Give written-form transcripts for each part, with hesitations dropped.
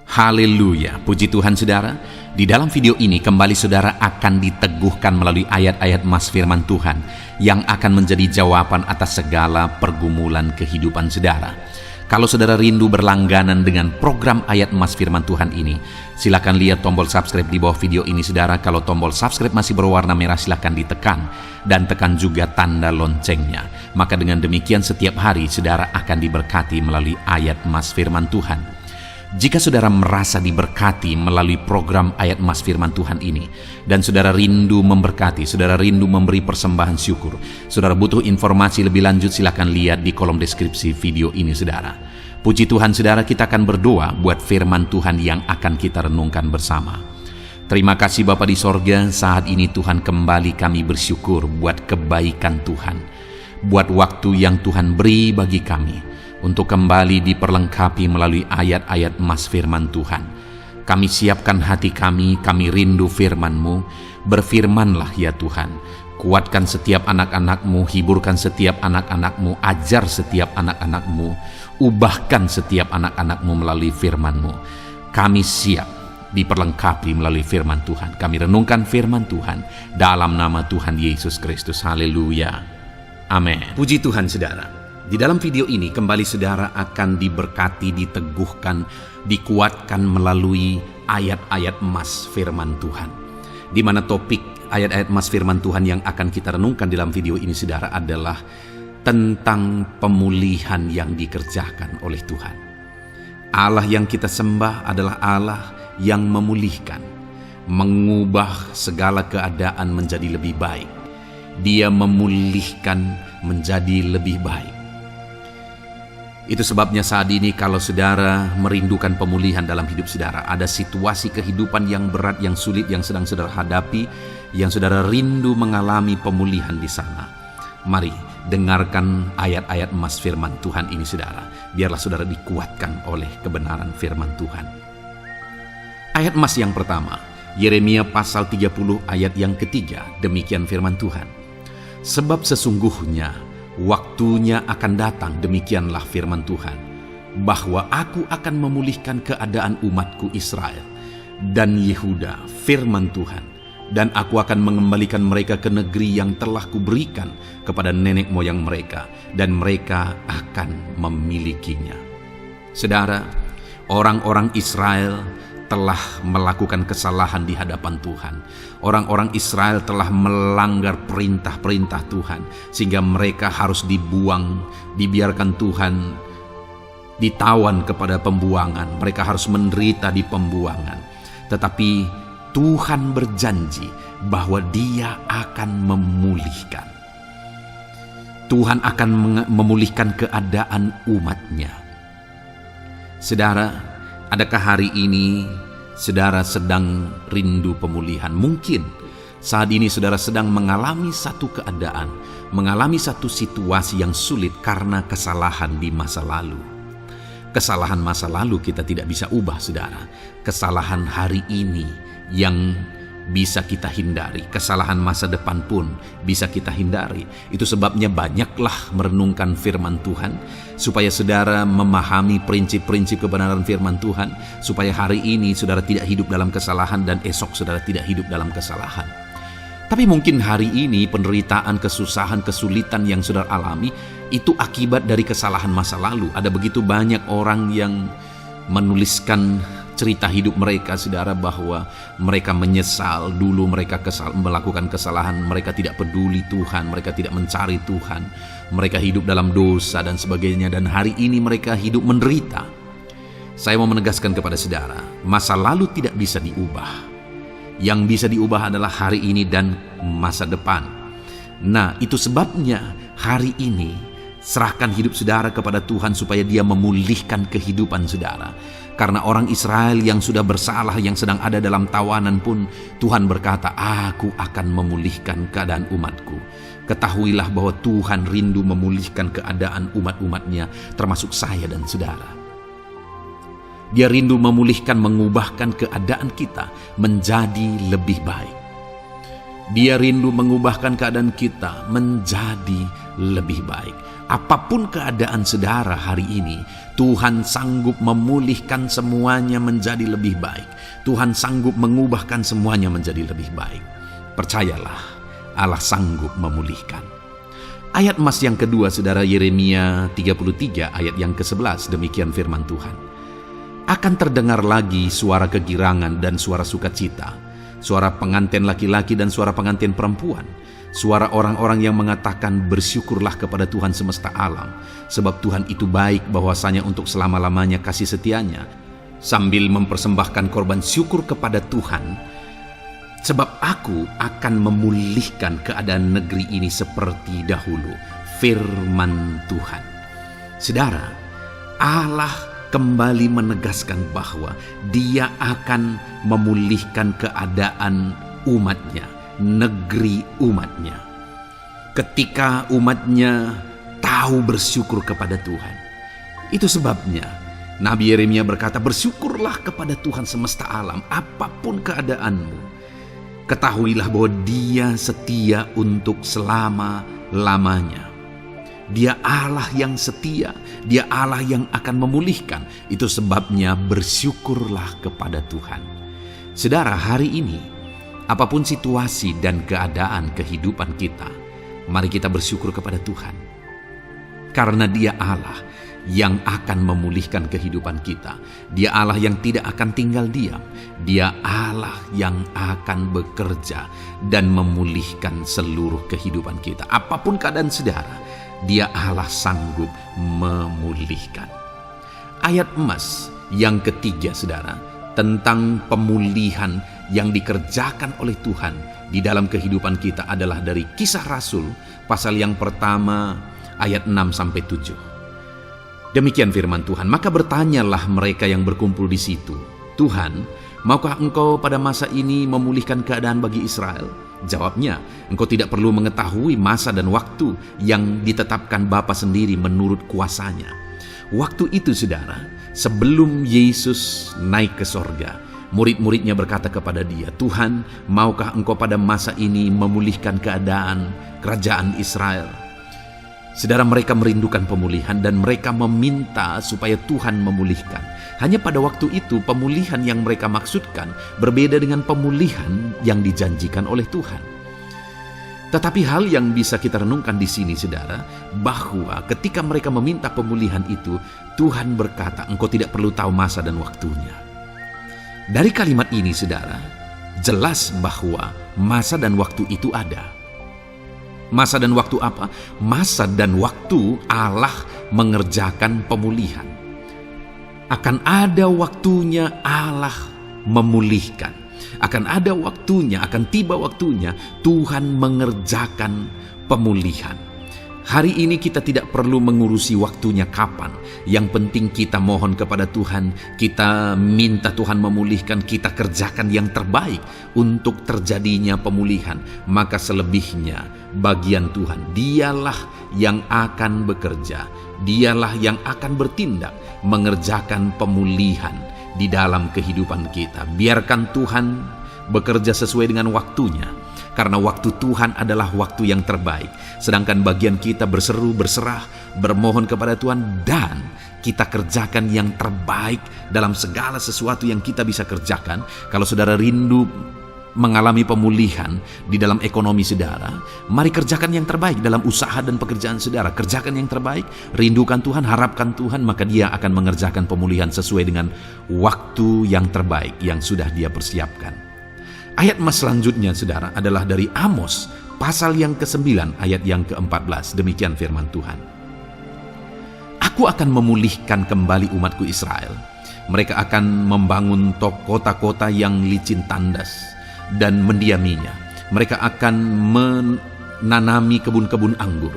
Haleluya, puji Tuhan saudara. Di dalam video ini kembali saudara akan diteguhkan melalui ayat-ayat mas firman Tuhan yang akan menjadi jawaban atas segala pergumulan kehidupan saudara. Kalau saudara rindu berlangganan dengan program ayat mas firman Tuhan ini, silakan lihat tombol subscribe di bawah video ini saudara. Kalau tombol subscribe masih berwarna merah, silakan ditekan dan tekan juga tanda loncengnya. Maka dengan demikian setiap hari saudara akan diberkati melalui ayat mas firman Tuhan. Jika saudara merasa diberkati melalui program ayat mas firman Tuhan ini, dan saudara rindu memberkati, saudara rindu memberi persembahan syukur, saudara butuh informasi lebih lanjut, silakan lihat di kolom deskripsi video ini saudara. Puji Tuhan saudara, kita akan berdoa buat firman Tuhan yang akan kita renungkan bersama. Terima kasih Bapa di sorga, saat ini Tuhan kembali kami bersyukur buat kebaikan Tuhan, buat waktu yang Tuhan beri bagi kami untuk kembali diperlengkapi melalui ayat-ayat mas firman Tuhan. Kami siapkan hati kami rindu firman-Mu. Berfirmanlah ya Tuhan, kuatkan setiap anak-anak-Mu, hiburkan setiap anak-anak-Mu, ajar setiap anak-anak-Mu, ubahkan setiap anak-anak-Mu melalui firman-Mu. Kami siap diperlengkapi melalui firman Tuhan. Kami renungkan firman Tuhan dalam nama Tuhan Yesus Kristus. Haleluya, amin. Puji Tuhan saudara. Di dalam video ini kembali saudara akan diberkati, diteguhkan, dikuatkan melalui ayat-ayat mas firman Tuhan. Di mana topik ayat-ayat mas firman Tuhan yang akan kita renungkan dalam video ini saudara adalah tentang pemulihan yang dikerjakan oleh Tuhan. Allah yang kita sembah adalah Allah yang memulihkan, mengubah segala keadaan menjadi lebih baik. Dia memulihkan menjadi lebih baik. Itu sebabnya saat ini kalau saudara merindukan pemulihan dalam hidup saudara, ada situasi kehidupan yang berat, yang sulit, yang sedang saudara hadapi, yang saudara rindu mengalami pemulihan di sana. Mari dengarkan ayat-ayat mas firman Tuhan ini saudara. Biarlah saudara dikuatkan oleh kebenaran firman Tuhan. Ayat mas yang pertama, Yeremia pasal 30 ayat yang ketiga, demikian firman Tuhan. Sebab sesungguhnya waktunya akan datang, demikianlah firman Tuhan, bahwa aku akan memulihkan keadaan umatku Israel dan Yehuda, firman Tuhan, dan aku akan mengembalikan mereka ke negeri yang telah kuberikan kepada nenek moyang mereka, dan mereka akan memilikinya. Saudara, orang-orang Israel telah melakukan kesalahan di hadapan Tuhan. Orang-orang Israel telah melanggar perintah-perintah Tuhan, sehingga mereka harus dibuang, dibiarkan Tuhan ditawan kepada pembuangan. Mereka harus menderita di pembuangan. Tetapi Tuhan berjanji bahwa Dia akan memulihkan. Tuhan akan memulihkan keadaan umat-Nya. Saudara, adakah hari ini saudara sedang rindu pemulihan? Mungkin saat ini saudara sedang mengalami satu keadaan, mengalami satu situasi yang sulit karena kesalahan di masa lalu. Kesalahan masa lalu kita tidak bisa ubah saudara. Kesalahan hari ini yang bisa kita hindari, kesalahan masa depan pun bisa kita hindari. Itu sebabnya banyaklah merenungkan firman Tuhan, supaya saudara memahami prinsip-prinsip kebenaran firman Tuhan, supaya hari ini saudara tidak hidup dalam kesalahan dan esok saudara tidak hidup dalam kesalahan. Tapi mungkin hari ini penderitaan, kesusahan, kesulitan yang saudara alami itu akibat dari kesalahan masa lalu. Ada begitu banyak orang yang menuliskan cerita hidup mereka saudara, bahwa mereka menyesal dulu mereka melakukan kesalahan, mereka tidak peduli Tuhan, mereka tidak mencari Tuhan, mereka hidup dalam dosa dan sebagainya, dan hari ini mereka hidup menderita. Saya mau menegaskan kepada saudara, masa lalu tidak bisa diubah. Yang bisa diubah adalah hari ini dan masa depan. Nah, itu sebabnya hari ini serahkan hidup saudara kepada Tuhan supaya Dia memulihkan kehidupan saudara. Karena orang Israel yang sudah bersalah, yang sedang ada dalam tawanan pun, Tuhan berkata, aku akan memulihkan keadaan umatku. Ketahuilah bahwa Tuhan rindu memulihkan keadaan umat-umatnya, termasuk saya dan saudara. Dia rindu memulihkan, mengubahkan keadaan kita menjadi lebih baik. Dia rindu mengubahkan keadaan kita menjadi lebih baik. Apapun keadaan saudara hari ini, Tuhan sanggup memulihkan semuanya menjadi lebih baik. Tuhan sanggup mengubahkan semuanya menjadi lebih baik. Percayalah, Allah sanggup memulihkan. Ayat emas yang kedua, saudara, Yeremia 33 ayat yang ke-11, demikian firman Tuhan. Akan terdengar lagi suara kegirangan dan suara sukacita, suara pengantin laki-laki dan suara pengantin perempuan, suara orang-orang yang mengatakan bersyukurlah kepada Tuhan semesta alam, sebab Tuhan itu baik, bahwasanya untuk selama-lamanya kasih setianya, sambil mempersembahkan korban syukur kepada Tuhan. Sebab aku akan memulihkan keadaan negeri ini seperti dahulu, firman Tuhan. Saudara, Allah kembali menegaskan bahwa Dia akan memulihkan keadaan umatnya, negeri umatnya. Ketika umatnya tahu bersyukur kepada Tuhan. Itu sebabnya Nabi Yeremia berkata, bersyukurlah kepada Tuhan semesta alam, apapun keadaanmu. Ketahuilah bahwa Dia setia untuk selama-lamanya. Dia Allah yang setia, Dia Allah yang akan memulihkan. Itu sebabnya bersyukurlah kepada Tuhan. Saudara, hari ini, apapun situasi dan keadaan kehidupan kita, mari kita bersyukur kepada Tuhan. Karena Dia Allah yang akan memulihkan kehidupan kita. Dia Allah yang tidak akan tinggal diam. Dia Allah yang akan bekerja dan memulihkan seluruh kehidupan kita. Apapun keadaan saudara, Dia Allah sanggup memulihkan. Ayat emas yang ketiga, saudara, tentang pemulihan yang dikerjakan oleh Tuhan di dalam kehidupan kita adalah dari Kisah Rasul pasal yang pertama ayat 6-7. Demikian firman Tuhan. Maka bertanyalah mereka yang berkumpul di situ, Tuhan, maukah Engkau pada masa ini memulihkan keadaan bagi Israel? Jawabnya, Engkau tidak perlu mengetahui masa dan waktu yang ditetapkan Bapa sendiri menurut kuasanya. Waktu itu, saudara, sebelum Yesus naik ke sorga, murid-muridnya berkata kepada Dia, Tuhan, maukah Engkau pada masa ini memulihkan keadaan kerajaan Israel? Saudara, mereka merindukan pemulihan dan mereka meminta supaya Tuhan memulihkan. Hanya pada waktu itu pemulihan yang mereka maksudkan berbeda dengan pemulihan yang dijanjikan oleh Tuhan. Tetapi hal yang bisa kita renungkan di sini, saudara, bahwa ketika mereka meminta pemulihan itu, Tuhan berkata, Engkau tidak perlu tahu masa dan waktunya. Dari kalimat ini, saudara, jelas bahwa masa dan waktu itu ada. Masa dan waktu apa? Masa dan waktu Allah mengerjakan pemulihan. Akan ada waktunya Allah memulihkan. Akan ada waktunya, akan tiba waktunya Tuhan mengerjakan pemulihan. Hari ini kita tidak perlu mengurusi waktunya kapan. Yang penting kita mohon kepada Tuhan, kita minta Tuhan memulihkan, kita kerjakan yang terbaik untuk terjadinya pemulihan. Maka selebihnya bagian Tuhan. Dialah yang akan bekerja, Dialah yang akan bertindak mengerjakan pemulihan di dalam kehidupan kita. Biarkan Tuhan bekerja sesuai dengan waktunya. Karena waktu Tuhan adalah waktu yang terbaik. Sedangkan bagian kita berseru, berserah, bermohon kepada Tuhan, dan kita kerjakan yang terbaik dalam segala sesuatu yang kita bisa kerjakan. Kalau saudara rindu mengalami pemulihan di dalam ekonomi saudara, mari kerjakan yang terbaik dalam usaha dan pekerjaan saudara. Kerjakan yang terbaik, rindukan Tuhan, harapkan Tuhan, maka Dia akan mengerjakan pemulihan sesuai dengan waktu yang terbaik yang sudah Dia persiapkan. Ayat emas selanjutnya, saudara, adalah dari Amos pasal yang ke-9 ayat yang ke-14. Demikian firman Tuhan. Aku akan memulihkan kembali umatku Israel. Mereka akan membangun kota-kota yang licin tandas dan mendiaminya. Mereka akan menanami kebun-kebun anggur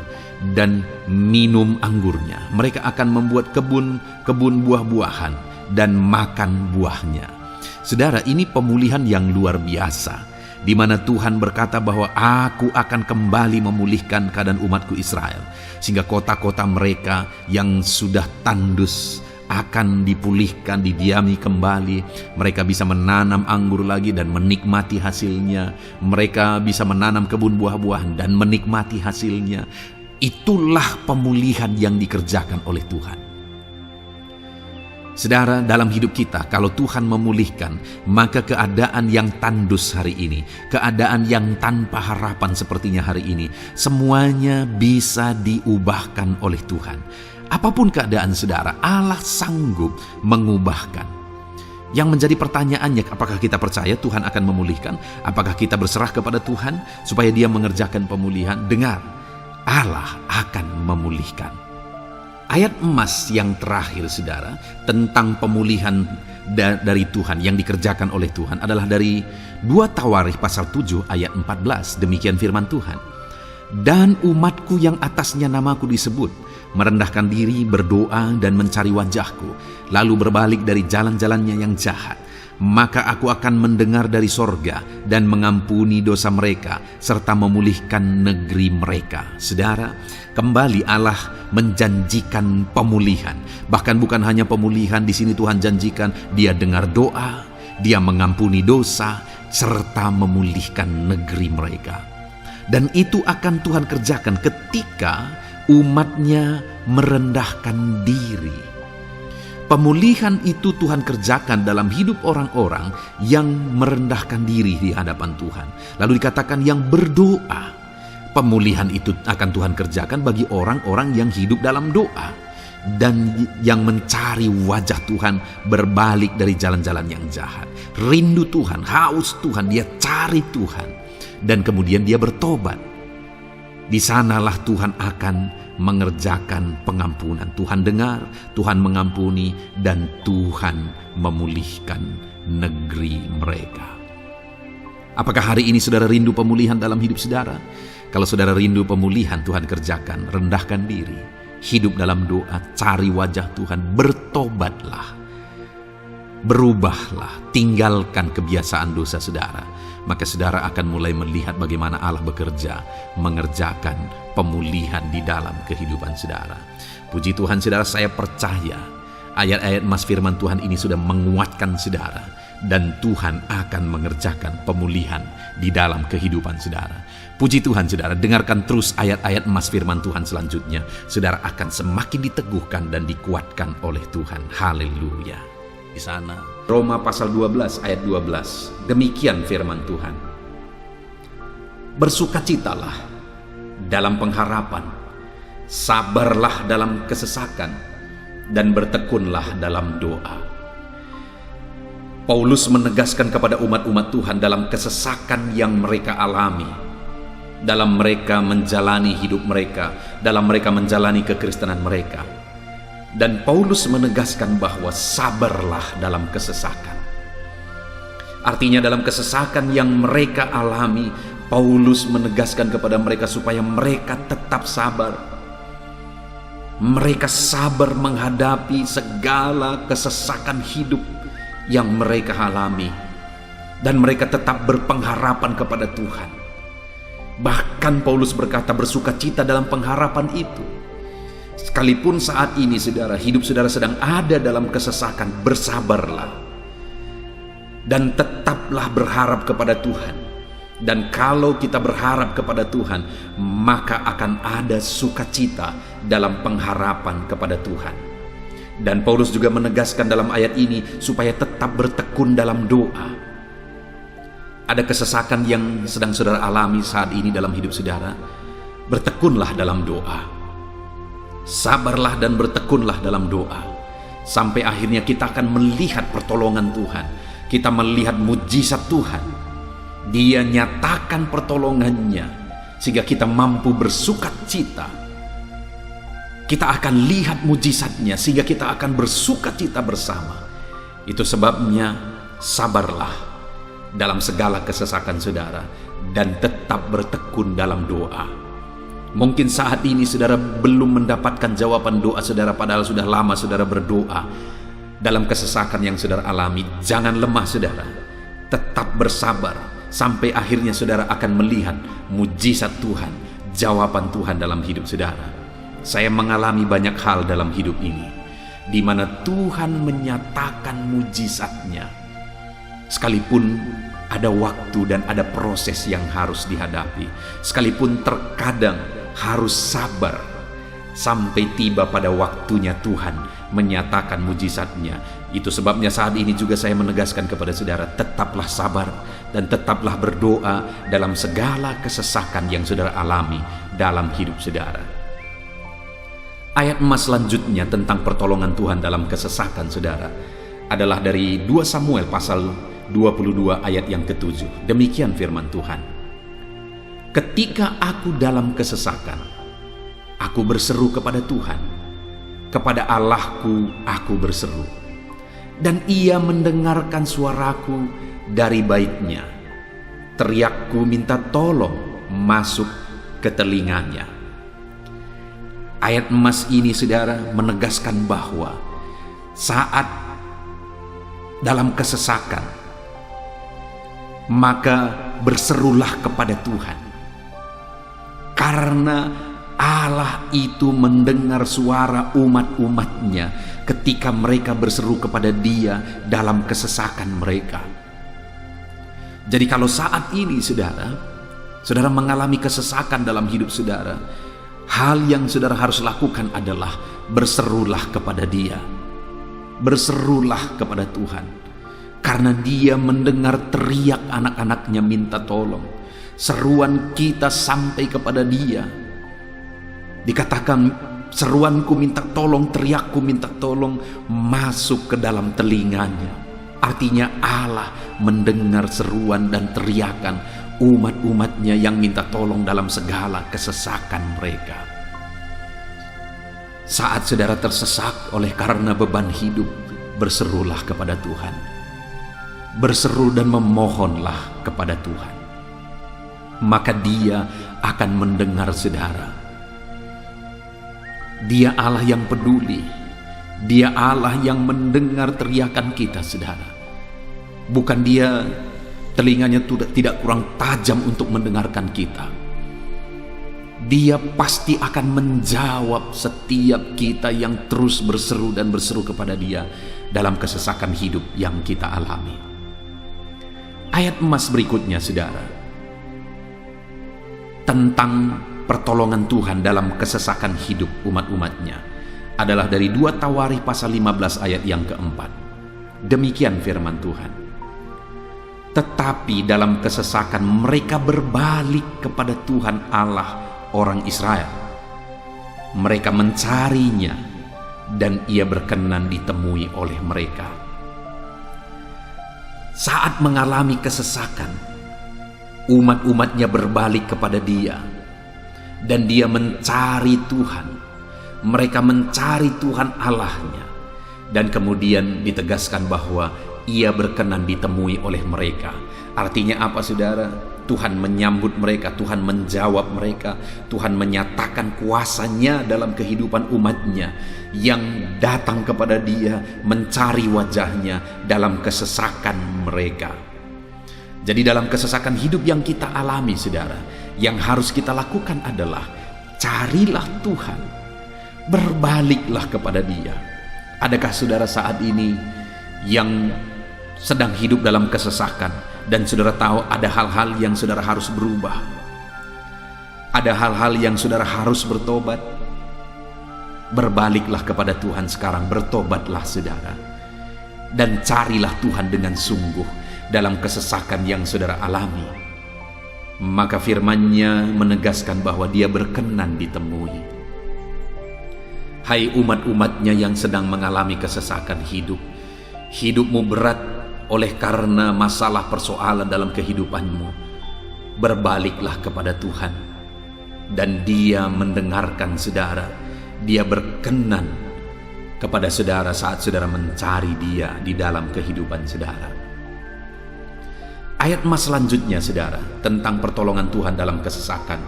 dan minum anggurnya. Mereka akan membuat kebun buah-buahan dan makan buahnya. Saudara, ini pemulihan yang luar biasa, di mana Tuhan berkata bahwa aku akan kembali memulihkan keadaan umatku Israel, sehingga kota-kota mereka yang sudah tandus akan dipulihkan, didiami kembali. Mereka bisa menanam anggur lagi dan menikmati hasilnya. Mereka bisa menanam kebun buah-buahan dan menikmati hasilnya. Itulah pemulihan yang dikerjakan oleh Tuhan. Saudara, dalam hidup kita, kalau Tuhan memulihkan, maka keadaan yang tandus hari ini, keadaan yang tanpa harapan sepertinya hari ini, semuanya bisa diubahkan oleh Tuhan. Apapun keadaan saudara, Allah sanggup mengubahkan. Yang menjadi pertanyaannya, apakah kita percaya Tuhan akan memulihkan? Apakah kita berserah kepada Tuhan supaya Dia mengerjakan pemulihan? Dengar, Allah akan memulihkan. Ayat emas yang terakhir saudara tentang pemulihan dari Tuhan yang dikerjakan oleh Tuhan adalah dari 2 Tawarikh pasal 7 ayat 14. Demikian firman Tuhan. Dan umatku yang atasnya namaku disebut merendahkan diri, berdoa dan mencari wajahku, lalu berbalik dari jalan-jalannya yang jahat, maka aku akan mendengar dari sorga dan mengampuni dosa mereka serta memulihkan negeri mereka. Saudara, kembali Allah menjanjikan pemulihan. Bahkan bukan hanya pemulihan, di sini Tuhan janjikan Dia dengar doa, Dia mengampuni dosa serta memulihkan negeri mereka. Dan itu akan Tuhan kerjakan ketika umatnya merendahkan diri. Pemulihan itu Tuhan kerjakan dalam hidup orang-orang yang merendahkan diri di hadapan Tuhan. Lalu dikatakan yang berdoa. Pemulihan itu akan Tuhan kerjakan bagi orang-orang yang hidup dalam doa dan yang mencari wajah Tuhan, berbalik dari jalan-jalan yang jahat. Rindu Tuhan, haus Tuhan, dia cari Tuhan dan kemudian dia bertobat. Di sanalah Tuhan akan mengerjakan pengampunan. Tuhan dengar, Tuhan mengampuni, dan Tuhan memulihkan negeri mereka. Apakah hari ini saudara rindu pemulihan dalam hidup saudara? Kalau saudara rindu pemulihan, Tuhan kerjakan. Rendahkan diri, hidup dalam doa, cari wajah Tuhan, bertobatlah, berubahlah, tinggalkan kebiasaan dosa saudara. Maka saudara akan mulai melihat bagaimana Allah bekerja, mengerjakan pemulihan di dalam kehidupan saudara. Puji Tuhan saudara, saya percaya ayat-ayat emas firman Tuhan ini sudah menguatkan saudara, dan Tuhan akan mengerjakan pemulihan di dalam kehidupan saudara. Puji Tuhan saudara, dengarkan terus ayat-ayat emas firman Tuhan selanjutnya. Saudara akan semakin diteguhkan dan dikuatkan oleh Tuhan. Haleluya. Di sana Roma pasal 12 ayat 12. Demikian firman Tuhan. Bersukacitalah dalam pengharapan, sabarlah dalam kesesakan, dan bertekunlah dalam doa. Paulus menegaskan kepada umat-umat Tuhan dalam kesesakan yang mereka alami, dalam mereka menjalani hidup mereka, dalam mereka menjalani kekristenan mereka. Dan Paulus menegaskan bahwa sabarlah dalam kesesakan. Artinya dalam kesesakan yang mereka alami, Paulus menegaskan kepada mereka supaya mereka tetap sabar. Mereka sabar menghadapi segala kesesakan hidup yang mereka alami, dan mereka tetap berpengharapan kepada Tuhan. Bahkan Paulus berkata bersukacita dalam pengharapan itu. Sekalipun saat ini saudara, hidup saudara sedang ada dalam kesesakan, bersabarlah dan tetaplah berharap kepada Tuhan. Dan kalau kita berharap kepada Tuhan, maka akan ada sukacita dalam pengharapan kepada Tuhan. Dan Paulus juga menegaskan dalam ayat ini supaya tetap bertekun dalam doa. Ada kesesakan yang sedang saudara alami saat ini dalam hidup saudara, bertekunlah dalam doa. Sabarlah dan bertekunlah dalam doa, sampai akhirnya kita akan melihat pertolongan Tuhan. Kita melihat mujizat Tuhan. Dia nyatakan pertolongannya sehingga kita mampu bersukacita. Kita akan lihat mujizatnya sehingga kita akan bersukacita bersama. Itu sebabnya sabarlah dalam segala kesesakan saudara dan tetap bertekun dalam doa. Mungkin saat ini saudara belum mendapatkan jawaban doa saudara, padahal sudah lama saudara berdoa. Dalam kesesakan yang saudara alami, jangan lemah saudara, tetap bersabar sampai akhirnya saudara akan melihat mujizat Tuhan, jawaban Tuhan dalam hidup saudara. Saya mengalami banyak hal dalam hidup ini. di mana Tuhan menyatakan mujizatnya. Sekalipun ada waktu dan ada proses yang harus dihadapi, sekalipun terkadang harus sabar sampai tiba pada waktunya Tuhan menyatakan mujizatnya. Itu sebabnya saat ini juga saya menegaskan kepada saudara, tetaplah sabar dan tetaplah berdoa dalam segala kesesakan yang saudara alami dalam hidup saudara. Ayat emas selanjutnya tentang pertolongan Tuhan dalam kesesakan saudara adalah dari 2 Samuel pasal 22 ayat yang ke-7. Demikian firman Tuhan. Ketika aku dalam kesesakan, aku berseru kepada Tuhan, kepada Allahku aku berseru, dan Ia mendengarkan suaraku dari baitnya. Teriakku minta tolong masuk ke telinganya. Ayat emas ini saudara menegaskan bahwa saat dalam kesesakan, maka berserulah kepada Tuhan, karena Allah itu mendengar suara umat-umatnya ketika mereka berseru kepada Dia dalam kesesakan mereka. Jadi kalau saat ini saudara mengalami kesesakan dalam hidup saudara, hal yang saudara harus lakukan adalah berserulah kepada Dia, berserulah kepada Tuhan. Karena Dia mendengar teriak anak-anaknya minta tolong. Seruan kita sampai kepada Dia. Dikatakan seruanku minta tolong, teriakku minta tolong masuk ke dalam telinganya. Artinya Allah mendengar seruan dan teriakan umat-umatnya yang minta tolong dalam segala kesesakan mereka. Saat saudara tersesak oleh karena beban hidup, berserulah kepada Tuhan. Berseru dan memohonlah kepada Tuhan, maka Dia akan mendengar saudara. Dia Allah yang peduli, Dia Allah yang mendengar teriakan kita saudara. Bukan Dia telinganya tidak kurang tajam untuk mendengarkan kita. Dia pasti akan menjawab setiap kita yang terus berseru dan berseru kepada Dia dalam kesesakan hidup yang kita alami. Ayat emas berikutnya saudara, tentang pertolongan Tuhan dalam kesesakan hidup umat-umatnya adalah dari 2 Tawarikh pasal 15 ayat yang keempat. Demikian firman Tuhan. Tetapi dalam kesesakan mereka berbalik kepada Tuhan Allah orang Israel. Mereka mencarinya dan Ia berkenan ditemui oleh mereka. Saat mengalami kesesakan, umat-umatnya berbalik kepada Dia dan Dia mencari Tuhan. Mereka mencari Tuhan Allahnya, dan kemudian ditegaskan bahwa Ia berkenan ditemui oleh mereka. Artinya apa saudara? Tuhan menyambut mereka, Tuhan menjawab mereka, Tuhan menyatakan kuasa-Nya dalam kehidupan umat-Nya yang datang kepada Dia, mencari wajah-Nya dalam kesesakan mereka. Jadi dalam kesesakan hidup yang kita alami saudara, yang harus kita lakukan adalah carilah Tuhan, berbaliklah kepada Dia. Adakah saudara saat ini yang sedang hidup dalam kesesakan dan saudara tahu ada hal-hal yang saudara harus berubah, ada hal-hal yang saudara harus bertobat? Berbaliklah kepada Tuhan sekarang, bertobatlah saudara, dan carilah Tuhan dengan sungguh dalam kesesakan yang saudara alami. Maka firman-Nya menegaskan bahwa Dia berkenan ditemui. Hai umat-umat-Nya yang sedang mengalami kesesakan hidup, hidupmu berat oleh karena masalah persoalan dalam kehidupanmu, berbaliklah kepada Tuhan dan Dia mendengarkan saudara. Dia berkenan kepada saudara saat saudara mencari Dia di dalam kehidupan saudara. Ayat emas selanjutnya saudara tentang pertolongan Tuhan dalam kesesakan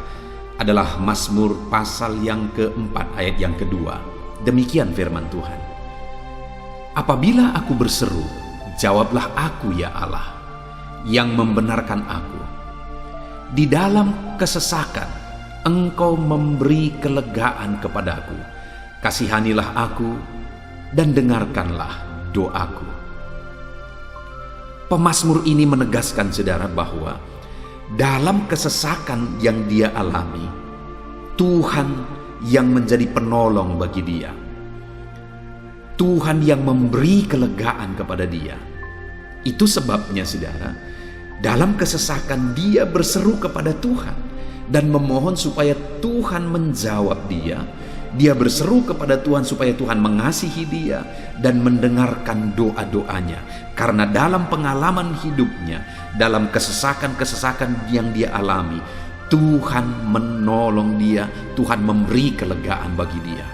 adalah Mazmur pasal yang keempat ayat yang kedua. Demikian firman Tuhan. Apabila aku berseru, jawablah aku ya Allah, yang membenarkan aku. Di dalam kesesakan, Engkau memberi kelegaan kepadaku. Kasihanilah aku dan dengarkanlah doaku. Pemazmur ini menegaskan saudara bahwa dalam kesesakan yang dia alami, Tuhan yang menjadi penolong bagi dia. Tuhan yang memberi kelegaan kepada dia. Itu sebabnya saudara, dalam kesesakan dia berseru kepada Tuhan dan memohon supaya Tuhan menjawab dia. Dia berseru kepada Tuhan supaya Tuhan mengasihi dia dan mendengarkan doa-doanya. Karena dalam pengalaman hidupnya, dalam kesesakan-kesesakan yang dia alami, Tuhan menolong dia, Tuhan memberi kelegaan bagi dia.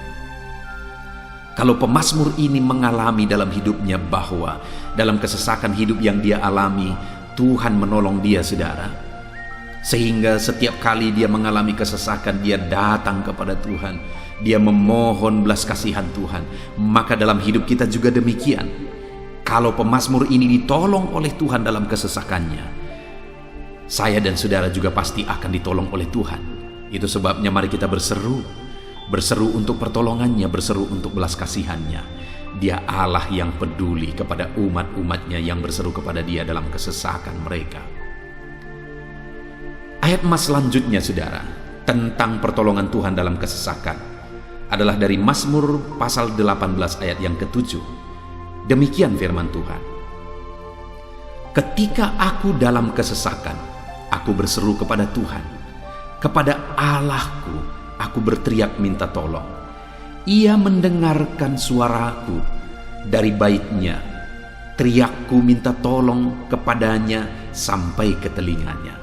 Kalau pemazmur ini mengalami dalam hidupnya bahwa dalam kesesakan hidup yang dia alami, Tuhan menolong dia saudara, sehingga setiap kali dia mengalami kesesakan, dia datang kepada Tuhan, dia memohon belas kasihan Tuhan. Maka dalam hidup kita juga demikian. Kalau pemazmur ini ditolong oleh Tuhan dalam kesesakannya, saya dan saudara juga pasti akan ditolong oleh Tuhan. Itu sebabnya mari kita berseru untuk pertolongannya, berseru untuk belas kasihannya. Dia Allah yang peduli kepada umat-umatnya yang berseru kepada dia dalam kesesakan mereka. Ayat emas selanjutnya saudara, tentang pertolongan Tuhan dalam kesesakan, adalah dari Mazmur pasal 18 ayat yang ke-7. Demikian firman Tuhan. Ketika aku dalam kesesakan, aku berseru kepada Tuhan, kepada Allahku aku berteriak minta tolong. Ia mendengarkan suaraku dari baitnya. Teriakku minta tolong kepadanya sampai ke telinganya.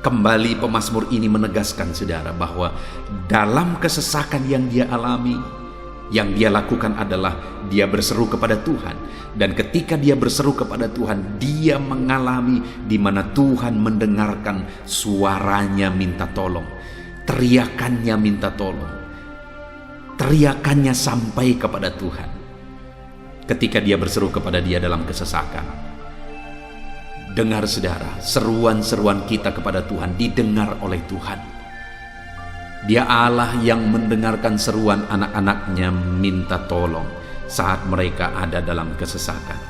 Kembali pemazmur ini menegaskan saudara bahwa dalam kesesakan yang dia alami, yang dia lakukan adalah dia berseru kepada Tuhan. Dan ketika dia berseru kepada Tuhan, dia mengalami di mana Tuhan mendengarkan suaranya minta tolong. Teriakannya minta tolong, teriakannya sampai kepada Tuhan ketika dia berseru kepada dia dalam kesesakan. Dengar saudara, seruan-seruan kita kepada Tuhan didengar oleh Tuhan. Dia Allah yang mendengarkan seruan anak-anaknya minta tolong saat mereka ada dalam kesesakan.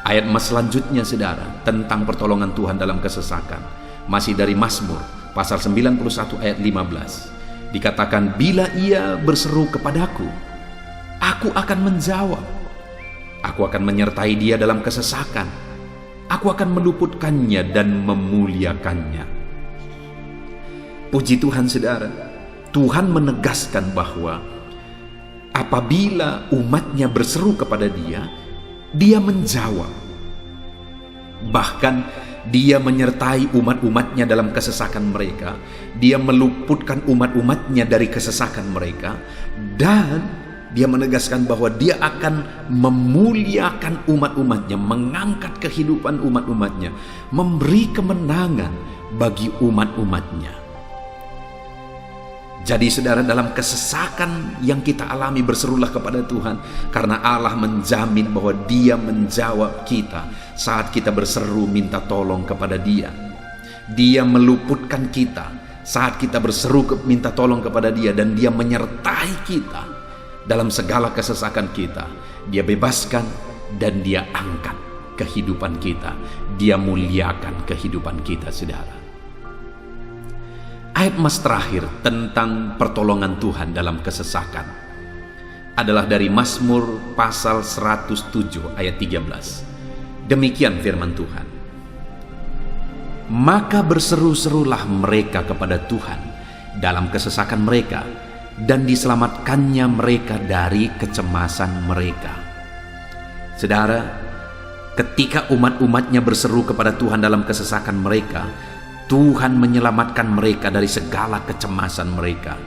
Ayat selanjutnya saudara, tentang pertolongan Tuhan dalam kesesakan, masih dari Mazmur pasal 91 ayat 15. Dikatakan, bila ia berseru kepadaku, aku akan menjawab. Aku akan menyertai dia dalam kesesakan. Aku akan meluputkannya dan memuliakannya. Puji Tuhan saudara, Tuhan menegaskan bahwa apabila umatnya berseru kepada dia, dia menjawab. Bahkan dia menyertai umat-umatnya dalam kesesakan mereka. Dia meluputkan umat-umatnya dari kesesakan mereka. Dan dia menegaskan bahwa dia akan memuliakan umat-umatnya, mengangkat kehidupan umat-umatnya, memberi kemenangan bagi umat-umatnya. Jadi saudara, dalam kesesakan yang kita alami, berserulah kepada Tuhan, karena Allah menjamin bahwa dia menjawab kita saat kita berseru minta tolong kepada dia. Dia meluputkan kita saat kita berseru minta tolong kepada dia, dan dia menyertai kita dalam segala kesesakan kita. Dia bebaskan dan dia angkat kehidupan kita. Dia muliakan kehidupan kita saudara. Ayat emas terakhir tentang pertolongan Tuhan dalam kesesakan adalah dari Mazmur pasal 107 ayat 13. Demikian firman Tuhan. Maka berseru-serulah mereka kepada Tuhan dalam kesesakan mereka, dan diselamatkannya mereka dari kecemasan mereka. Saudara, ketika umat-umatnya berseru kepada Tuhan dalam kesesakan mereka, Tuhan menyelamatkan mereka dari segala kecemasan mereka.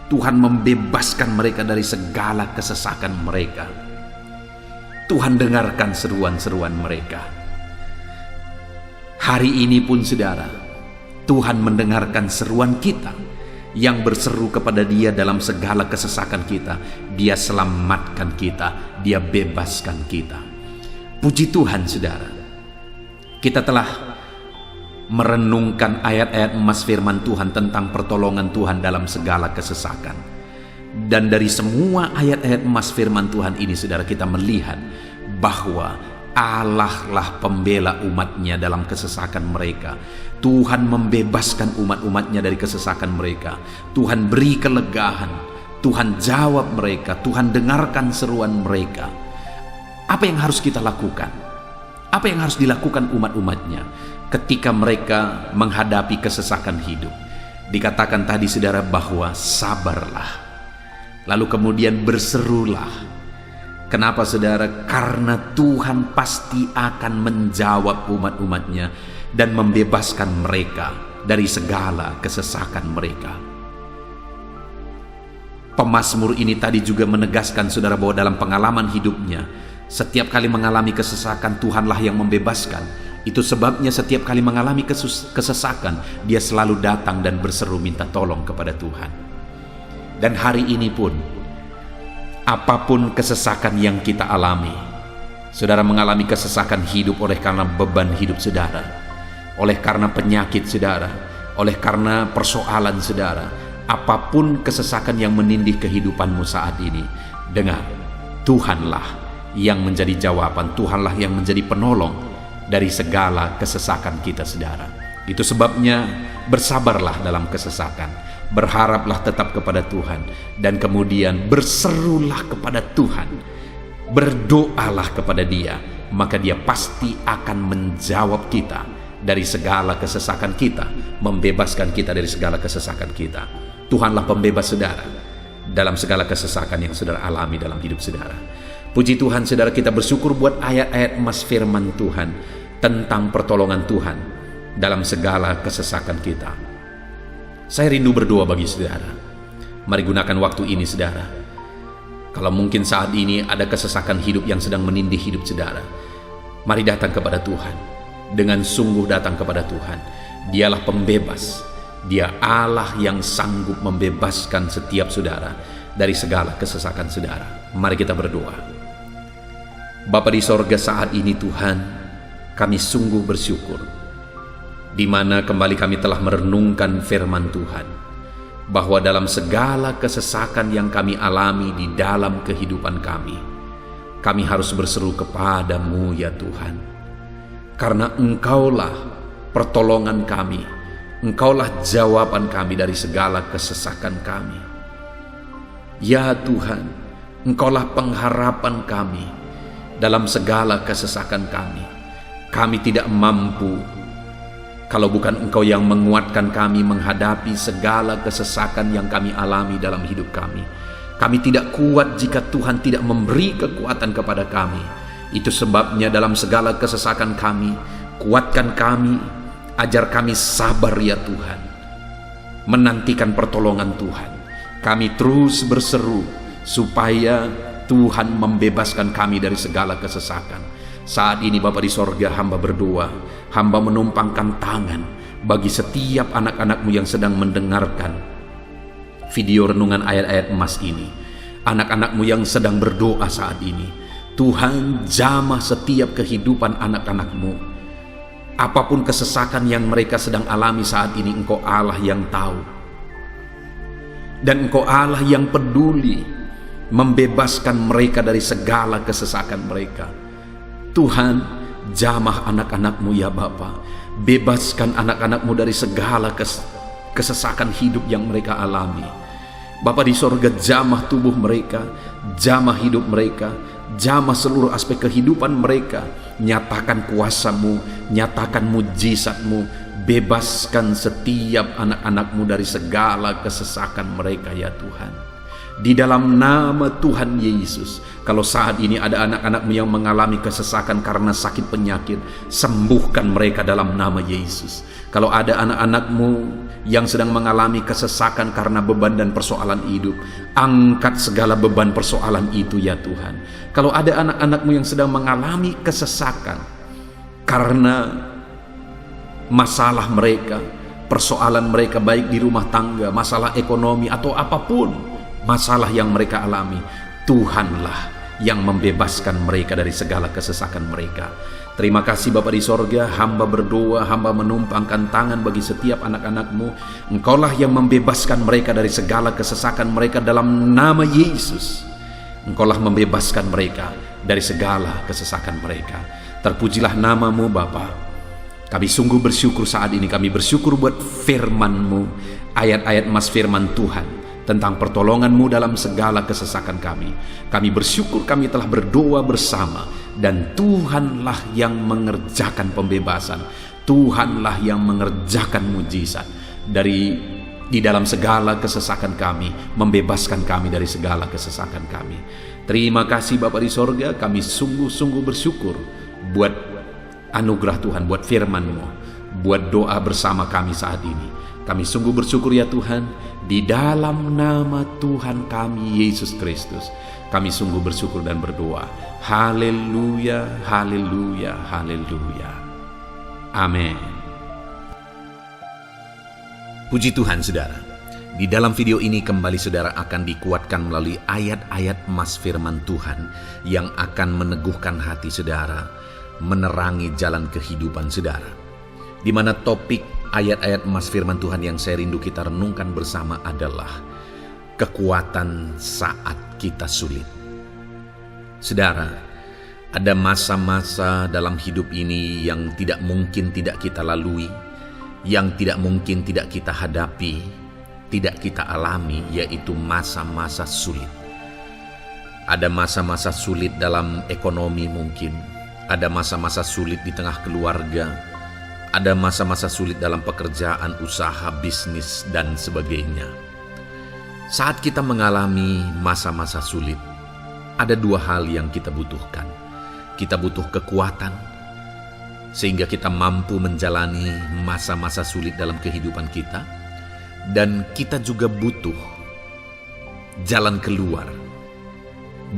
Tuhan membebaskan mereka dari segala kesesakan mereka. Tuhan dengarkan seruan-seruan mereka. Hari ini pun saudara, Tuhan mendengarkan seruan kita yang berseru kepada dia dalam segala kesesakan kita. Dia selamatkan kita, dia bebaskan kita. Puji Tuhan saudara, kita telah merenungkan ayat-ayat emas firman Tuhan tentang pertolongan Tuhan dalam segala kesesakan. Dan dari semua ayat-ayat emas firman Tuhan ini, saudara, kita melihat bahwa Allah lah pembela umatnya dalam kesesakan mereka. Tuhan membebaskan umat-umatnya dari kesesakan mereka. Tuhan beri kelegaan, Tuhan jawab mereka, Tuhan dengarkan seruan mereka. Apa yang harus kita lakukan? Apa yang harus dilakukan umat-umatnya ketika mereka menghadapi kesesakan hidup? Dikatakan tadi, saudara, bahwa sabarlah. Lalu kemudian berserulah. Kenapa, saudara? Karena Tuhan pasti akan menjawab umat-umatnya dan membebaskan mereka dari segala kesesakan mereka. Pemazmur ini tadi juga menegaskan, saudara, bahwa dalam pengalaman hidupnya, setiap kali mengalami kesesakan, Tuhanlah yang membebaskan. Itu sebabnya setiap kali mengalami kesesakan, dia selalu datang dan berseru minta tolong kepada Tuhan. Dan hari ini pun, apapun kesesakan yang kita alami, saudara mengalami kesesakan hidup oleh karena beban hidup saudara, oleh karena penyakit saudara, oleh karena persoalan saudara, apapun kesesakan yang menindih kehidupanmu saat ini, dengar, Tuhanlah yang menjadi jawaban, Tuhanlah yang menjadi penolong dari segala kesesakan kita, saudara. Itu sebabnya bersabarlah dalam kesesakan, berharaplah tetap kepada Tuhan, dan kemudian berserulah kepada Tuhan, berdoalah kepada Dia, maka Dia pasti akan menjawab kita dari segala kesesakan kita, membebaskan kita dari segala kesesakan kita. Tuhanlah pembebas saudara dalam segala kesesakan yang saudara alami dalam hidup saudara. Puji Tuhan, saudara, kita bersyukur buat ayat-ayat emas firman Tuhan tentang pertolongan Tuhan dalam segala kesesakan kita. Saya rindu berdoa bagi saudara. Mari gunakan waktu ini, saudara. Kalau mungkin saat ini ada kesesakan hidup yang sedang menindih hidup saudara, mari datang kepada Tuhan. Dengan sungguh datang kepada Tuhan. Dialah pembebas. Dia Allah yang sanggup membebaskan setiap saudara dari segala kesesakan saudara. Mari kita berdoa. Bapa di sorga, saat ini Tuhan, kami sungguh bersyukur di mana kembali kami telah merenungkan firman Tuhan, bahwa dalam segala kesesakan yang kami alami di dalam kehidupan kami harus berseru kepadamu ya Tuhan, karena Engkaulah pertolongan kami, Engkaulah jawaban kami dari segala kesesakan kami. Ya Tuhan, Engkaulah pengharapan kami dalam segala kesesakan kami. Kami tidak mampu kalau bukan Engkau yang menguatkan kami menghadapi segala kesesakan yang kami alami dalam hidup kami. Kami tidak kuat jika Tuhan tidak memberi kekuatan kepada kami. Itu sebabnya dalam segala kesesakan kami, kuatkan kami, ajar kami sabar ya Tuhan, menantikan pertolongan Tuhan. Kami terus berseru supaya Tuhan membebaskan kami dari segala kesesakan. Saat ini Bapa di sorga, hamba berdoa, hamba menumpangkan tangan bagi setiap anak-anak-Mu yang sedang mendengarkan video renungan ayat-ayat emas ini. Anak-anak-Mu yang sedang berdoa saat ini, Tuhan jamah setiap kehidupan anak-anak-Mu. Apapun kesesakan yang mereka sedang alami saat ini, Engkau Allah yang tahu. Dan Engkau Allah yang peduli membebaskan mereka dari segala kesesakan mereka. Tuhan, jamah anak-anak-Mu ya Bapa. Bebaskan anak-anak-Mu dari segala kesesakan hidup yang mereka alami. Bapa di sorga, jamah tubuh mereka, jamah hidup mereka, jamah seluruh aspek kehidupan mereka. Nyatakan kuasa-Mu, nyatakan mujizat-Mu, bebaskan setiap anak-anak-Mu dari segala kesesakan mereka ya Tuhan. Di dalam nama Tuhan Yesus, kalau saat ini ada anak-anak-Mu yang mengalami kesesakan karena sakit penyakit, sembuhkan mereka dalam nama Yesus. Kalau ada anak-anak-Mu yang sedang mengalami kesesakan karena beban dan persoalan hidup, angkat segala beban persoalan itu ya Tuhan. Kalau ada anak-anak-Mu yang sedang mengalami kesesakan karena masalah mereka, persoalan mereka baik di rumah tangga, masalah ekonomi atau apapun masalah yang mereka alami, Tuhanlah yang membebaskan mereka dari segala kesesakan mereka. Terima kasih Bapa di sorga, hamba berdoa, hamba menumpangkan tangan bagi setiap anak-anak-Mu. Engkaulah yang membebaskan mereka dari segala kesesakan mereka dalam nama Yesus. Engkaulah membebaskan mereka dari segala kesesakan mereka. Terpujilah nama-Mu Bapa. Kami sungguh bersyukur saat ini, kami bersyukur buat firman-Mu, ayat-ayat mas firman Tuhan tentang pertolongan-Mu dalam segala kesesakan kami. Kami bersyukur kami telah berdoa bersama, dan Tuhanlah yang mengerjakan pembebasan, Tuhanlah yang mengerjakan mujizat di dalam segala kesesakan kami, membebaskan kami dari segala kesesakan kami. Terima kasih Bapa di sorga, kami sungguh-sungguh bersyukur buat anugerah Tuhan, buat firman-Mu, buat doa bersama kami saat ini. Kami sungguh bersyukur ya Tuhan, di dalam nama Tuhan kami Yesus Kristus, kami sungguh bersyukur dan berdoa. Haleluya, haleluya, haleluya. Amin. Puji Tuhan saudara, di dalam video ini kembali saudara akan dikuatkan melalui ayat-ayat mas firman Tuhan yang akan meneguhkan hati saudara, menerangi jalan kehidupan saudara. Di mana topik ayat-ayat mas firman Tuhan yang saya rindu kita renungkan bersama adalah kekuatan saat kita sulit. Saudara, ada masa-masa dalam hidup ini yang tidak mungkin tidak kita lalui, yang tidak mungkin tidak kita hadapi, tidak kita alami, yaitu masa-masa sulit. Ada masa-masa sulit dalam ekonomi mungkin, ada masa-masa sulit di tengah keluarga, ada masa-masa sulit dalam pekerjaan, usaha, bisnis, dan sebagainya. Saat kita mengalami masa-masa sulit, ada dua hal yang kita butuhkan. Kita butuh kekuatan, sehingga kita mampu menjalani masa-masa sulit dalam kehidupan kita. Dan kita juga butuh jalan keluar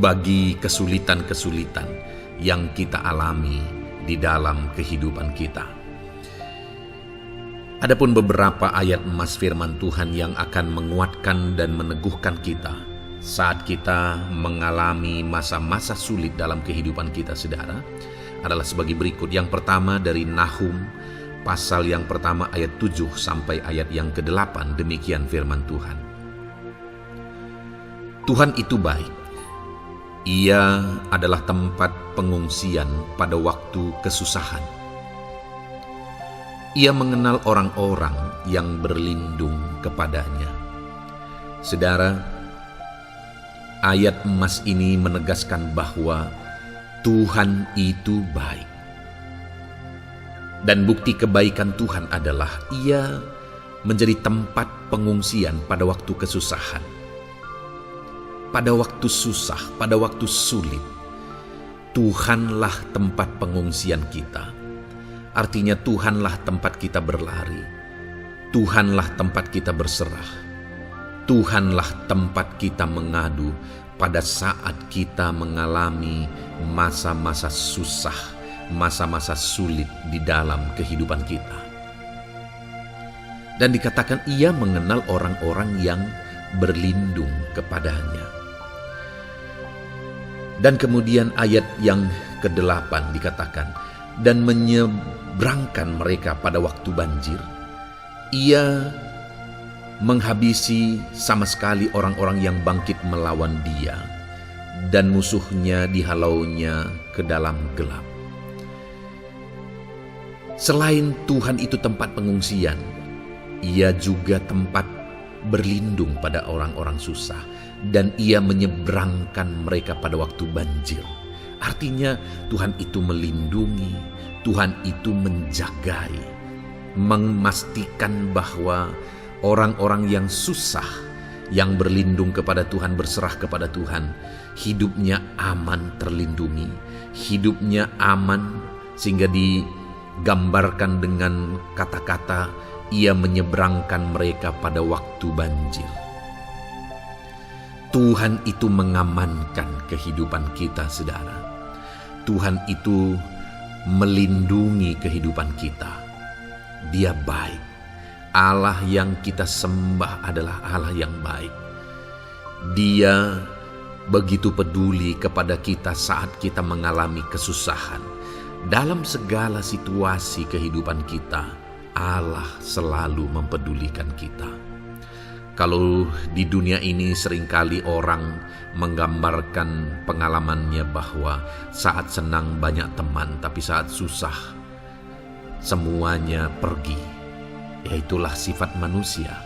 bagi kesulitan-kesulitan yang kita alami di dalam kehidupan kita. Adapun beberapa ayat emas firman Tuhan yang akan menguatkan dan meneguhkan kita saat kita mengalami masa-masa sulit dalam kehidupan kita, saudara, adalah sebagai berikut. Yang pertama dari Nahum pasal yang pertama ayat 7 sampai ayat yang ke-8. Demikian firman Tuhan. Tuhan itu baik. Ia adalah tempat pengungsian pada waktu kesusahan. Ia mengenal orang-orang yang berlindung kepadanya. Saudara, ayat emas ini menegaskan bahwa Tuhan itu baik. Dan bukti kebaikan Tuhan adalah Ia menjadi tempat pengungsian pada waktu kesusahan. Pada waktu susah, pada waktu sulit, Tuhanlah tempat pengungsian kita. Artinya Tuhanlah tempat kita berlari. Tuhanlah tempat kita berserah. Tuhanlah tempat kita mengadu pada saat kita mengalami masa-masa susah, masa-masa sulit di dalam kehidupan kita. Dan dikatakan Ia mengenal orang-orang yang berlindung kepadanya. Dan kemudian ayat yang ke-8 dikatakan, dan menyeberangkan mereka pada waktu banjir. Ia menghabisi sama sekali orang-orang yang bangkit melawan Dia, dan musuhnya dihalaunya ke dalam gelap. Selain Tuhan itu tempat pengungsian, Ia juga tempat berlindung pada orang-orang susah, dan Ia menyeberangkan mereka pada waktu banjir. Artinya Tuhan itu melindungi, Tuhan itu menjagai, memastikan bahwa orang-orang yang susah, yang berlindung kepada Tuhan, berserah kepada Tuhan, hidupnya aman, terlindungi, hidupnya aman, sehingga digambarkan dengan kata-kata Ia menyeberangkan mereka pada waktu banjir. Tuhan itu mengamankan kehidupan kita, saudara. Tuhan itu melindungi kehidupan kita. Dia baik. Allah yang kita sembah adalah Allah yang baik. Dia begitu peduli kepada kita saat kita mengalami kesusahan. Dalam segala situasi kehidupan kita, Allah selalu mempedulikan kita. Kalau di dunia ini seringkali orang menggambarkan pengalamannya bahwa saat senang banyak teman, tapi saat susah semuanya pergi. Ya, itulah sifat manusia.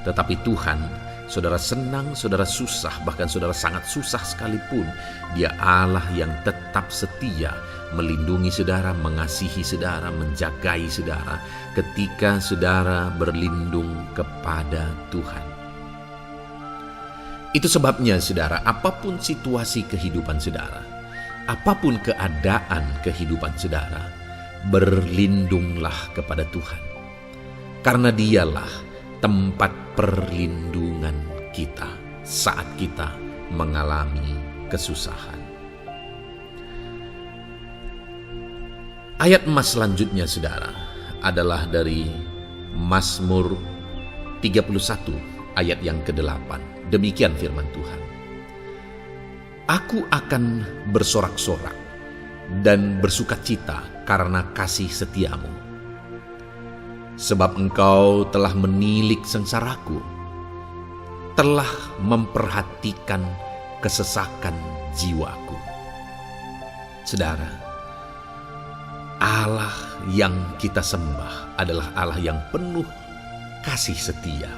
Tetapi Tuhan, saudara senang, saudara susah, bahkan saudara sangat susah sekalipun, Dia Allah yang tetap setia melindungi saudara, mengasihi saudara, menjagai saudara ketika saudara berlindung kepada Tuhan. Itu sebabnya saudara, apapun situasi kehidupan saudara, apapun keadaan kehidupan saudara, berlindunglah kepada Tuhan. Karena Dialah tempat perlindungan kita saat kita mengalami kesusahan. Ayat emas selanjutnya saudara adalah dari Mazmur 31 ayat yang ke-8. Demikian firman Tuhan. Aku akan bersorak-sorak dan bersukacita karena kasih setiamu. Sebab engkau telah menilik sengsaraku, telah memperhatikan kesesakan jiwaku. Saudara, Allah yang kita sembah adalah Allah yang penuh kasih setia.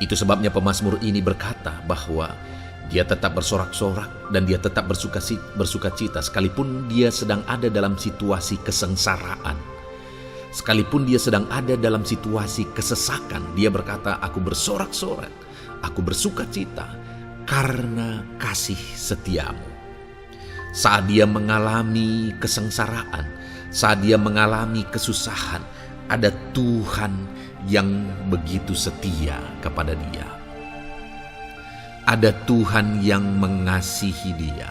Itu sebabnya pemazmur ini berkata bahwa dia tetap bersorak-sorak dan dia tetap bersukacita sekalipun dia sedang ada dalam situasi kesengsaraan. Sekalipun dia sedang ada dalam situasi kesesakan, dia berkata, aku bersorak-sorak, aku bersukacita karena kasih setiamu. Saat dia mengalami kesengsaraan, saat dia mengalami kesusahan, ada Tuhan yang begitu setia kepada dia. Ada Tuhan yang mengasihi dia.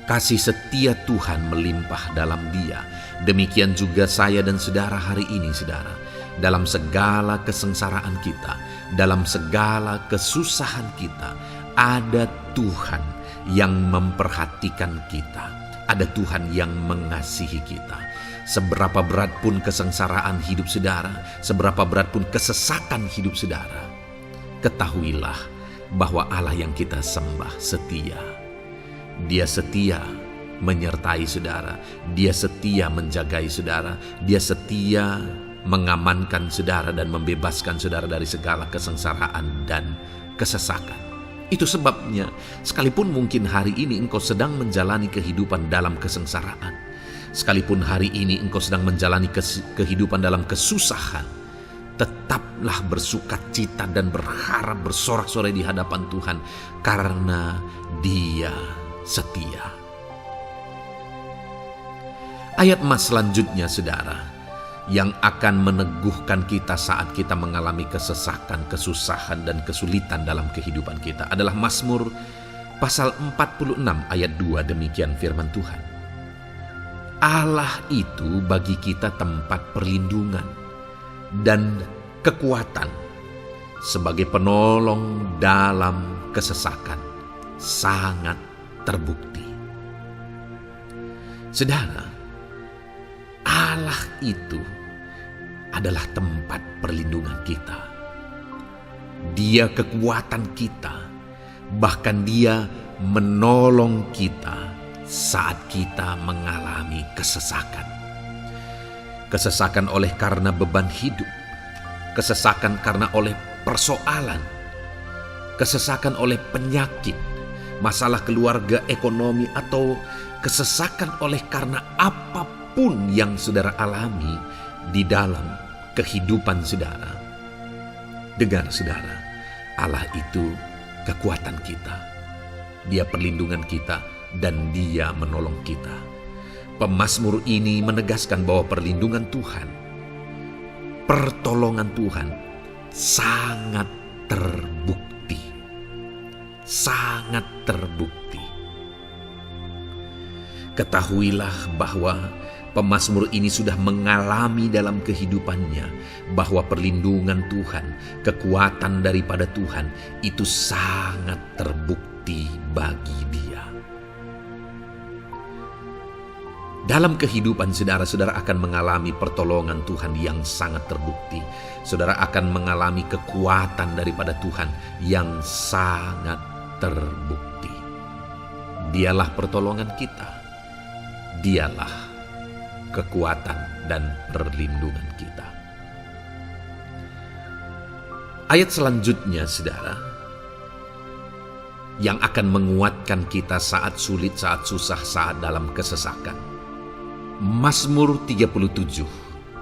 Kasih setia Tuhan melimpah dalam dia. Demikian juga saya dan saudara hari ini, saudara. Dalam segala kesengsaraan kita, dalam segala kesusahan kita, ada Tuhan yang memperhatikan kita. Ada Tuhan yang mengasihi kita. Seberapa berat pun kesengsaraan hidup saudara, seberapa berat pun kesesakan hidup saudara, ketahuilah bahwa Allah yang kita sembah setia. Dia setia menyertai saudara, Dia setia menjagai saudara, Dia setia mengamankan saudara dan membebaskan saudara dari segala kesengsaraan dan kesesakan. Itu sebabnya sekalipun mungkin hari ini engkau sedang menjalani kehidupan dalam kesengsaraan, sekalipun hari ini engkau sedang menjalani kehidupan dalam kesusahan, tetaplah bersukacita dan berharap bersorak-sorai di hadapan Tuhan karena Dia setia. Ayat emas selanjutnya saudara, yang akan meneguhkan kita saat kita mengalami kesesakan, kesusahan, dan kesulitan dalam kehidupan kita adalah Mazmur pasal 46 ayat 2. Demikian firman Tuhan. Allah itu bagi kita tempat perlindungan dan kekuatan sebagai penolong dalam kesesakan, sangat terbukti. Saudara, Allah itu adalah tempat perlindungan kita. Dia kekuatan kita, bahkan Dia menolong kita saat kita mengalami kesesakan. Kesesakan oleh karena beban hidup, kesesakan karena oleh persoalan, kesesakan oleh penyakit, masalah keluarga, ekonomi, atau kesesakan oleh karena apapun yang saudara alami di dalam kehidupan saudara. Dengar saudara, Allah itu kekuatan kita. Dia perlindungan kita dan Dia menolong kita. Pemazmur ini menegaskan bahwa perlindungan Tuhan, pertolongan Tuhan sangat terbukti. Sangat terbukti. Ketahuilah bahwa pemazmur ini sudah mengalami dalam kehidupannya bahwa perlindungan Tuhan, kekuatan daripada Tuhan itu sangat terbukti bagi dia. Dalam kehidupan saudara akan mengalami pertolongan Tuhan yang sangat terbukti. Saudara akan mengalami kekuatan daripada Tuhan yang sangat terbukti. Dialah pertolongan kita. Dialah kekuatan dan perlindungan kita. Ayat selanjutnya, saudara, yang akan menguatkan kita saat sulit, saat susah, saat dalam kesesakan. Mazmur 37,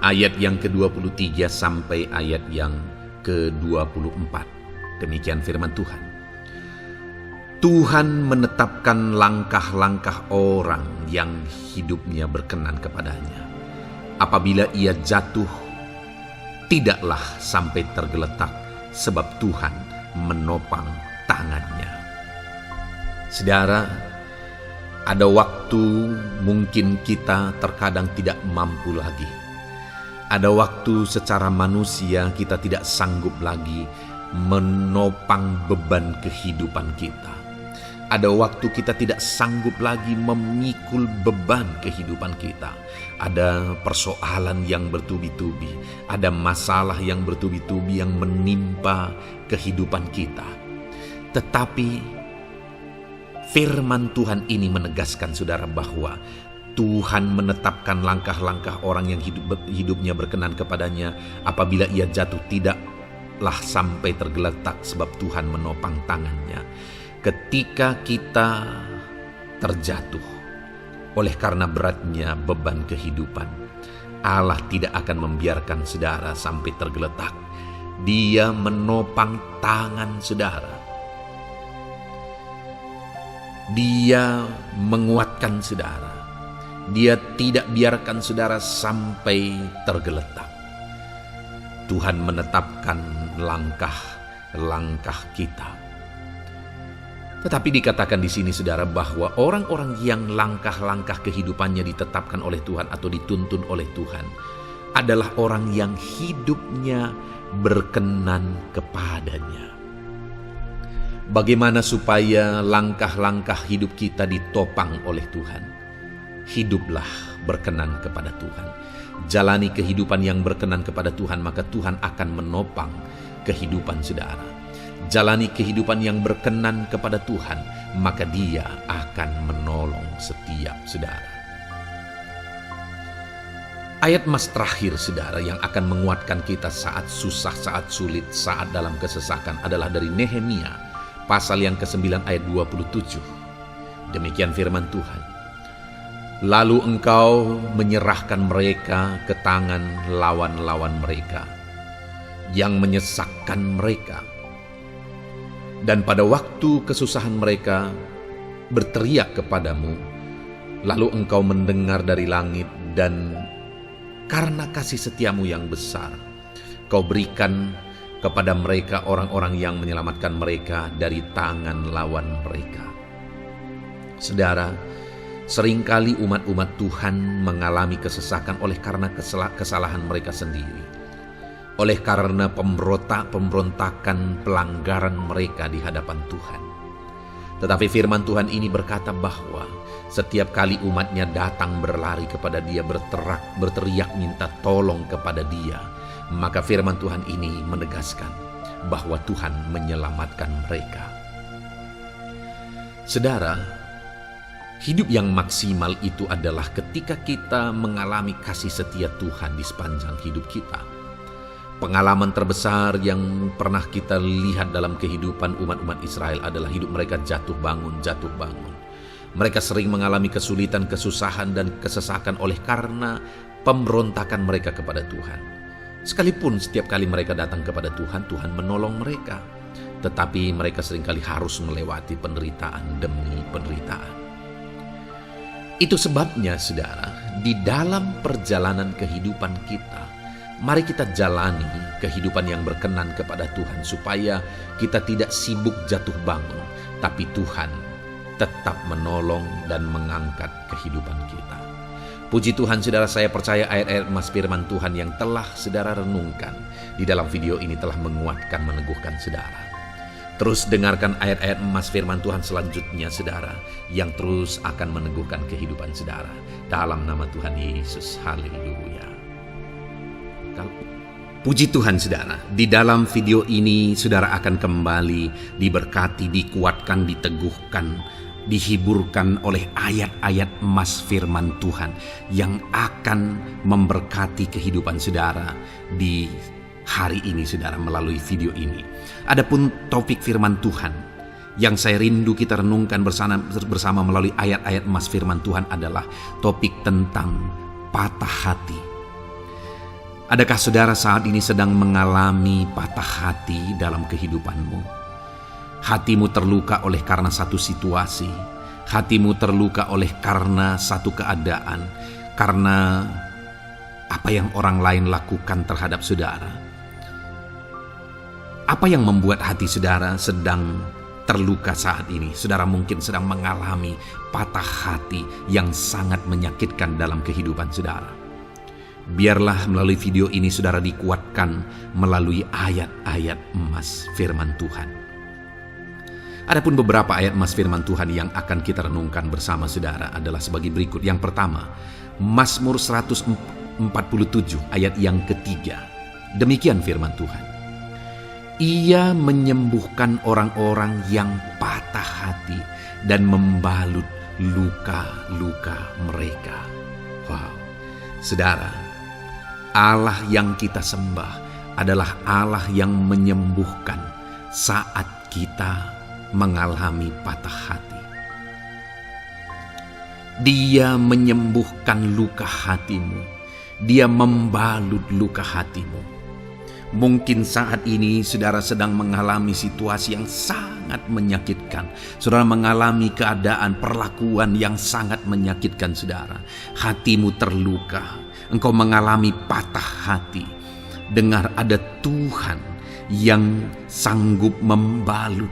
ayat yang ke-23 sampai ayat yang ke-24. Demikian firman Tuhan. Tuhan menetapkan langkah-langkah orang yang hidupnya berkenan kepadanya. Apabila ia jatuh, tidaklah sampai tergeletak, sebab Tuhan menopang tangannya. Saudara, ada waktu mungkin kita terkadang tidak mampu lagi. Ada waktu secara manusia kita tidak sanggup lagi menopang beban kehidupan kita. Ada waktu kita tidak sanggup lagi memikul beban kehidupan kita. Ada persoalan yang bertubi-tubi, ada masalah yang bertubi-tubi yang menimpa kehidupan kita. Tetapi firman Tuhan ini menegaskan saudara bahwa Tuhan menetapkan langkah-langkah orang yang hidupnya berkenan kepadanya. Apabila ia jatuh, tidaklah sampai tergeletak, sebab Tuhan menopang tangannya. Ketika kita terjatuh oleh karena beratnya beban kehidupan, Allah tidak akan membiarkan saudara sampai tergeletak. Dia menopang tangan saudara. Dia menguatkan saudara. Dia tidak biarkan saudara sampai tergeletak. Tuhan menetapkan langkah-langkah kita. Tetapi dikatakan di sini saudara bahwa orang-orang yang langkah-langkah kehidupannya ditetapkan oleh Tuhan atau dituntun oleh Tuhan adalah orang yang hidupnya berkenan kepadanya. Bagaimana supaya langkah-langkah hidup kita ditopang oleh Tuhan? Hiduplah berkenan kepada Tuhan. Jalani kehidupan yang berkenan kepada Tuhan, maka Tuhan akan menopang kehidupan saudara. Jalani kehidupan yang berkenan kepada Tuhan, maka Dia akan menolong setiap saudara. Ayat mas terakhir saudara yang akan menguatkan kita saat susah, saat sulit, saat dalam kesesakan adalah dari Nehemia pasal yang ke-9 ayat 27. Demikian firman Tuhan. Lalu engkau menyerahkan mereka ke tangan lawan-lawan mereka yang menyesakkan mereka. Dan pada waktu kesusahan mereka berteriak kepadamu, lalu engkau mendengar dari langit, dan karena kasih setiamu yang besar, kau berikan kepada mereka orang-orang yang menyelamatkan mereka dari tangan lawan mereka. Saudara, seringkali umat-umat Tuhan mengalami kesesakan oleh karena kesalahan mereka sendiri. Oleh karena pemberontakan, pelanggaran mereka di hadapan Tuhan. Tetapi firman Tuhan ini berkata bahwa setiap kali umatnya datang berlari kepada Dia, berteriak minta tolong kepada Dia, maka firman Tuhan ini menegaskan bahwa Tuhan menyelamatkan mereka. Saudara, hidup yang maksimal itu adalah ketika kita mengalami kasih setia Tuhan di sepanjang hidup kita. Pengalaman terbesar yang pernah kita lihat dalam kehidupan umat-umat Israel adalah hidup mereka jatuh bangun. Mereka sering mengalami kesulitan, kesusahan, dan kesesakan oleh karena pemberontakan mereka kepada Tuhan. Sekalipun setiap kali mereka datang kepada Tuhan, Tuhan menolong mereka. Tetapi mereka seringkali harus melewati penderitaan demi penderitaan. Itu sebabnya, saudara, di dalam perjalanan kehidupan kita, mari kita jalani kehidupan yang berkenan kepada Tuhan supaya kita tidak sibuk jatuh bangun, tapi Tuhan tetap menolong dan mengangkat kehidupan kita. Puji Tuhan saudara, saya percaya ayat-ayat emas firman Tuhan yang telah saudara renungkan di dalam video ini telah menguatkan, meneguhkan saudara. Terus dengarkan ayat-ayat emas firman Tuhan selanjutnya saudara, yang terus akan meneguhkan kehidupan saudara. Dalam nama Tuhan Yesus, haleluya. Puji Tuhan saudara, di dalam video ini saudara akan kembali diberkati, dikuatkan, diteguhkan, dihiburkan oleh ayat-ayat emas firman Tuhan yang akan memberkati kehidupan saudara di hari ini saudara melalui video ini. Adapun topik firman Tuhan yang saya rindu kita renungkan bersama melalui ayat-ayat emas firman Tuhan adalah topik tentang patah hati. Adakah saudara saat ini sedang mengalami patah hati dalam kehidupanmu? Hatimu terluka oleh karena satu situasi, hatimu terluka oleh karena satu keadaan, karena apa yang orang lain lakukan terhadap saudara. Apa yang membuat hati saudara sedang terluka saat ini? Saudara mungkin sedang mengalami patah hati yang sangat menyakitkan dalam kehidupan saudara. Biarlah melalui video ini saudara dikuatkan melalui ayat-ayat emas firman Tuhan. Adapun beberapa ayat emas firman Tuhan yang akan kita renungkan bersama saudara adalah sebagai berikut. Yang pertama, Mazmur 147 ayat yang ketiga. Demikian firman Tuhan. Ia menyembuhkan orang-orang yang patah hati dan membalut luka-luka mereka. Wow, saudara, Allah yang kita sembah adalah Allah yang menyembuhkan saat kita mengalami patah hati. Dia menyembuhkan luka hatimu. Dia membalut luka hatimu. Mungkin saat ini saudara sedang mengalami situasi yang sangat menyakitkan. Saudara mengalami keadaan, perlakuan yang sangat menyakitkan saudara. Hatimu terluka. Engkau mengalami patah hati. Dengar, ada Tuhan yang sanggup membalut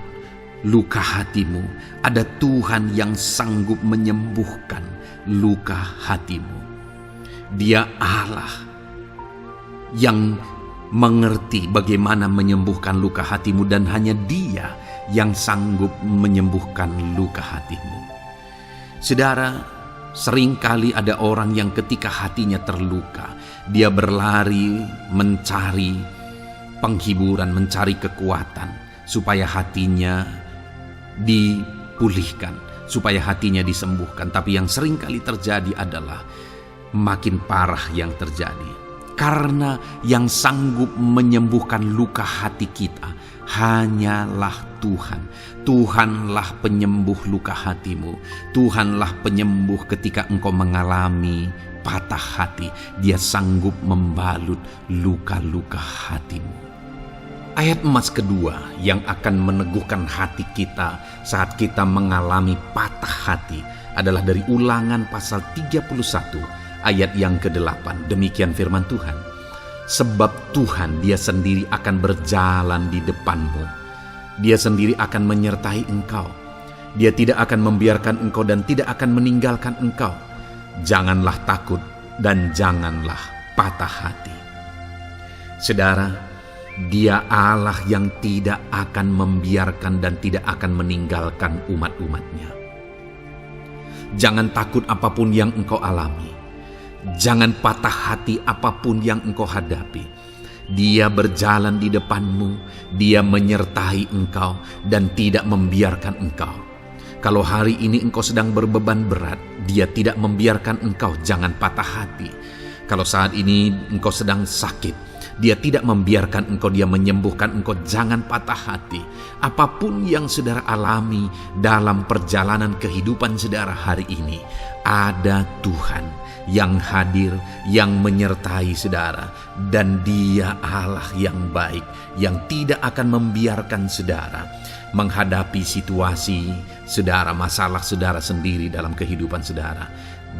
luka hatimu. Ada Tuhan yang sanggup menyembuhkan luka hatimu. Dia Allah yang mengerti bagaimana menyembuhkan luka hatimu, dan hanya Dia yang sanggup menyembuhkan luka hatimu. Saudara, seringkali ada orang yang ketika hatinya terluka, dia berlari mencari penghiburan, mencari kekuatan supaya hatinya dipulihkan, supaya hatinya disembuhkan. Tapi yang seringkali terjadi adalah makin parah yang terjadi. Karena yang sanggup menyembuhkan luka hati kita hanyalah Tuhan. Tuhanlah penyembuh luka hatimu. Tuhanlah penyembuh ketika engkau mengalami patah hati. Dia sanggup membalut luka-luka hatimu. Ayat emas kedua yang akan meneguhkan hati kita saat kita mengalami patah hati adalah dari Ulangan pasal 31 ayat yang ke-8. Demikian firman Tuhan. Sebab Tuhan Dia sendiri akan berjalan di depanmu. Dia sendiri akan menyertai engkau. Dia tidak akan membiarkan engkau dan tidak akan meninggalkan engkau. Janganlah takut dan janganlah patah hati. Saudara, Dia Allah yang tidak akan membiarkan dan tidak akan meninggalkan umat-umatnya. Jangan takut apapun yang engkau alami. Jangan patah hati apapun yang engkau hadapi. Dia berjalan di depanmu. Dia menyertai engkau dan tidak membiarkan engkau. Kalau hari ini engkau sedang berbeban berat, Dia tidak membiarkan engkau. Jangan patah hati. Kalau saat ini engkau sedang sakit, Dia tidak membiarkan engkau. Dia menyembuhkan engkau. Jangan patah hati. Apapun yang saudara alami dalam perjalanan kehidupan saudara hari ini, ada Tuhan yang hadir, yang menyertai saudara, dan Dia Allah yang baik, yang tidak akan membiarkan saudara menghadapi situasi saudara, masalah saudara sendiri dalam kehidupan saudara.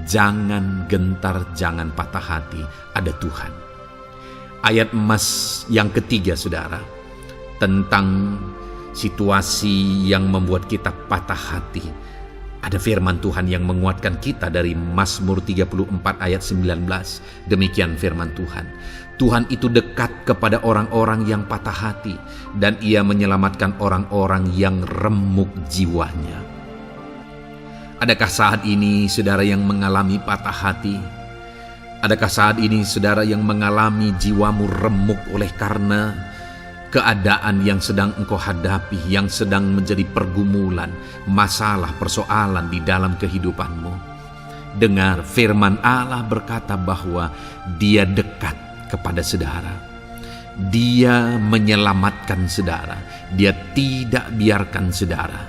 Jangan gentar, jangan patah hati, ada Tuhan. Ayat emas yang ketiga saudara, tentang situasi yang membuat kita patah hati Ada firman Tuhan yang menguatkan kita dari Mazmur 34 ayat 19. Demikian firman Tuhan. Tuhan itu dekat kepada orang-orang yang patah hati, dan Ia menyelamatkan orang-orang yang remuk jiwanya. Adakah saat ini saudara yang mengalami patah hati? Adakah saat ini saudara yang mengalami jiwamu remuk oleh karena keadaan yang sedang engkau hadapi, yang sedang menjadi pergumulan, masalah, persoalan di dalam kehidupanmu? Dengar, firman Allah berkata bahwa Dia dekat kepada saudara. Dia menyelamatkan saudara. Dia tidak biarkan saudara.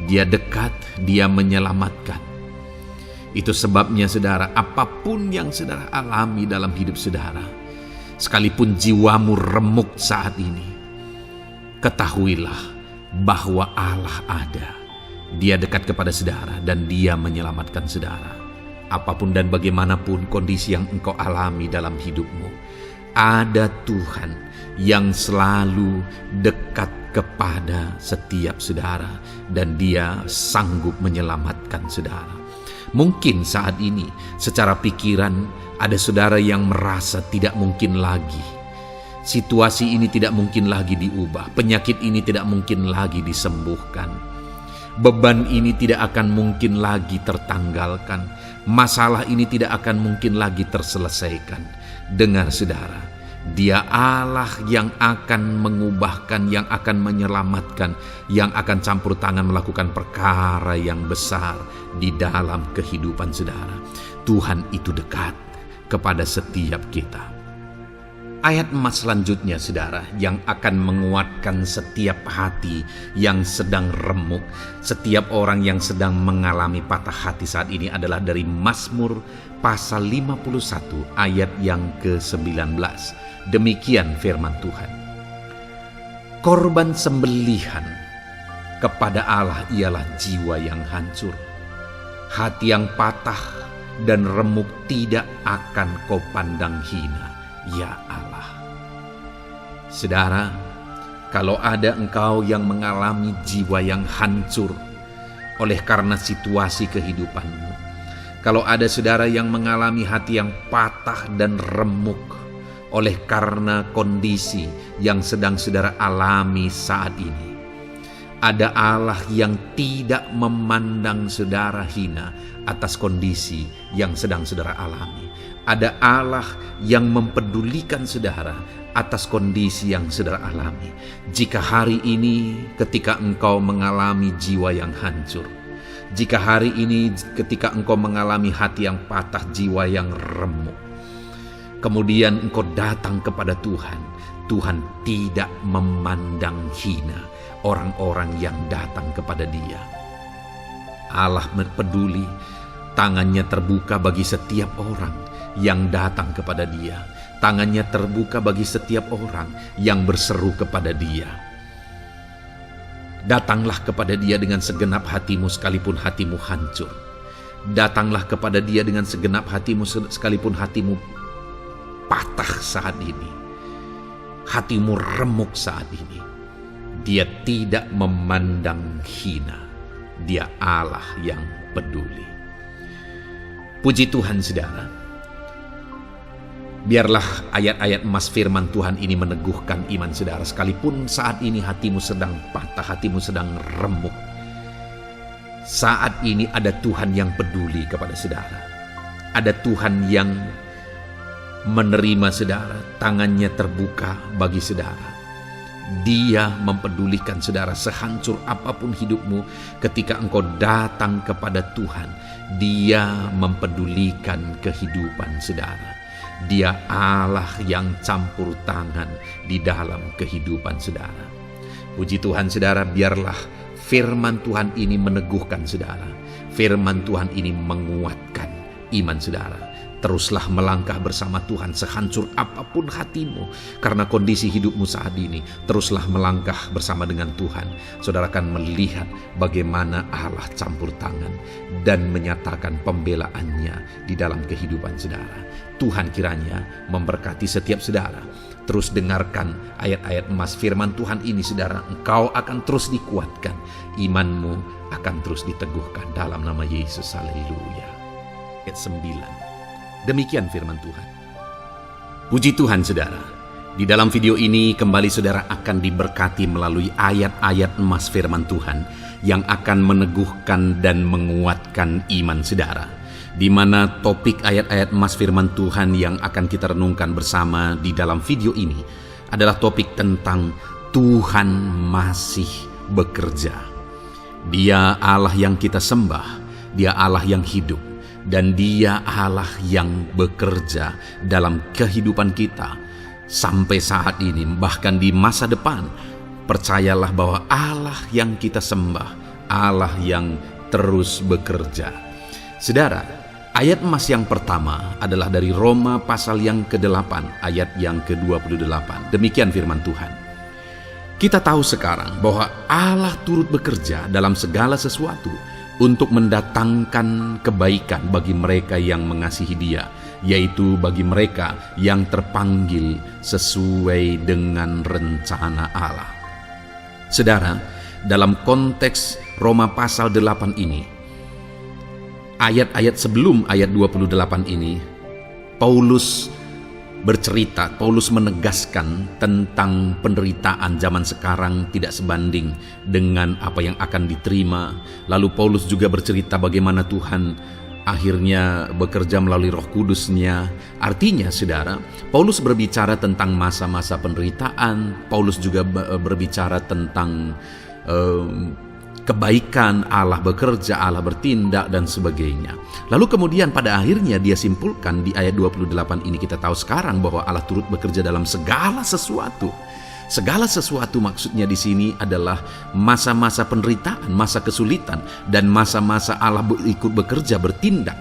Dia dekat, Dia menyelamatkan. Itu sebabnya saudara, apapun yang saudara alami dalam hidup saudara, sekalipun jiwamu remuk saat ini, ketahuilah bahwa Allah ada. Dia dekat kepada saudara dan Dia menyelamatkan saudara. Apapun dan bagaimanapun kondisi yang engkau alami dalam hidupmu, ada Tuhan yang selalu dekat kepada setiap saudara dan Dia sanggup menyelamatkan saudara. Mungkin saat ini secara pikiran ada saudara yang merasa tidak mungkin lagi. Situasi ini tidak mungkin lagi diubah. Penyakit ini tidak mungkin lagi disembuhkan. Beban ini tidak akan mungkin lagi tertanggalkan. Masalah ini tidak akan mungkin lagi terselesaikan. Dengar saudara, Dia Allah yang akan mengubahkan, yang akan menyelamatkan, yang akan campur tangan melakukan perkara yang besar di dalam kehidupan saudara. Tuhan itu dekat kepada setiap kita. Ayat emas selanjutnya saudara, yang akan menguatkan setiap hati yang sedang remuk, setiap orang yang sedang mengalami patah hati saat ini adalah dari Mazmur pasal 51 ayat yang ke-19. Demikian firman Tuhan. Korban sembelihan kepada Allah ialah jiwa yang hancur. Hati yang patah dan remuk tidak akan kau pandang hina, ya Allah. Saudara, kalau ada engkau yang mengalami jiwa yang hancur oleh karena situasi kehidupanmu, kalau ada saudara yang mengalami hati yang patah dan remuk oleh karena kondisi yang sedang saudara alami saat ini, ada Allah yang tidak memandang saudara hina atas kondisi yang sedang saudara alami. Ada Allah yang mempedulikan saudara atas kondisi yang saudara alami. Jika hari ini ketika engkau mengalami jiwa yang hancur, jika hari ini ketika engkau mengalami hati yang patah, jiwa yang remuk, kemudian engkau datang kepada Tuhan, Tuhan tidak memandang hina orang-orang yang datang kepada Dia. Allah peduli, tangannya terbuka bagi setiap orang yang datang kepada Dia. Tangannya terbuka bagi setiap orang yang berseru kepada Dia. Datanglah kepada Dia dengan segenap hatimu sekalipun hatimu hancur. Datanglah kepada Dia dengan segenap hatimu sekalipun hatimu patah saat ini. Hatimu remuk saat ini. Dia tidak memandang hina. Dia Allah yang peduli. Puji Tuhan saudara. Biarlah ayat-ayat emas firman Tuhan ini meneguhkan iman saudara. Sekalipun saat ini hatimu sedang patah, hatimu sedang remuk, saat ini ada Tuhan yang peduli kepada saudara. Ada Tuhan yang menerima saudara, tangannya terbuka bagi saudara. Dia mempedulikan saudara sehancur apapun hidupmu. Ketika engkau datang kepada Tuhan, Dia mempedulikan kehidupan saudara. Dia Allah yang campur tangan di dalam kehidupan saudara. Puji Tuhan saudara, biarlah firman Tuhan ini meneguhkan saudara. Firman Tuhan ini menguatkan iman saudara. Teruslah melangkah bersama Tuhan sehancur apapun hatimu karena kondisi hidupmu saat ini. Teruslah melangkah bersama dengan Tuhan. Saudara akan melihat bagaimana Allah campur tangan dan menyatakan pembelaannya di dalam kehidupan saudara. Tuhan kiranya memberkati setiap saudara. Terus dengarkan ayat-ayat emas firman Tuhan ini saudara. Engkau akan terus dikuatkan. Imanmu akan terus diteguhkan dalam nama Yesus. Haleluya. Ayat 9. Demikian firman Tuhan. Puji Tuhan saudara. Di dalam video ini kembali saudara akan diberkati melalui ayat-ayat emas firman Tuhan yang akan meneguhkan dan menguatkan iman saudara. Di mana topik ayat-ayat emas firman Tuhan yang akan kita renungkan bersama di dalam video ini adalah topik tentang Tuhan masih bekerja. Dia Allah yang kita sembah, Dia Allah yang hidup, dan Dia Allah yang bekerja dalam kehidupan kita sampai saat ini, bahkan di masa depan. Percayalah bahwa Allah yang kita sembah, Allah yang terus bekerja. Saudara, ayat emas yang pertama adalah dari Roma pasal yang ke-8 ayat yang ke-28. Demikian firman Tuhan. Kita tahu sekarang bahwa Allah turut bekerja dalam segala sesuatu untuk mendatangkan kebaikan bagi mereka yang mengasihi Dia, yaitu bagi mereka yang terpanggil sesuai dengan rencana Allah. Saudara, dalam konteks Roma pasal 8 ini, ayat-ayat sebelum ayat 28 ini, Paulus menegaskan tentang penderitaan zaman sekarang tidak sebanding dengan apa yang akan diterima. Lalu Paulus juga bercerita bagaimana Tuhan akhirnya bekerja melalui Roh Kudus-Nya. Artinya saudara, Paulus berbicara tentang masa-masa penderitaan. Paulus juga berbicara tentang kebaikan, Allah bekerja, Allah bertindak, dan sebagainya. Lalu kemudian pada akhirnya dia simpulkan di ayat 28 ini, kita tahu sekarang bahwa Allah turut bekerja dalam segala sesuatu. Segala sesuatu maksudnya di sini adalah masa-masa penderitaan, masa kesulitan, dan masa-masa Allah ikut bekerja, bertindak,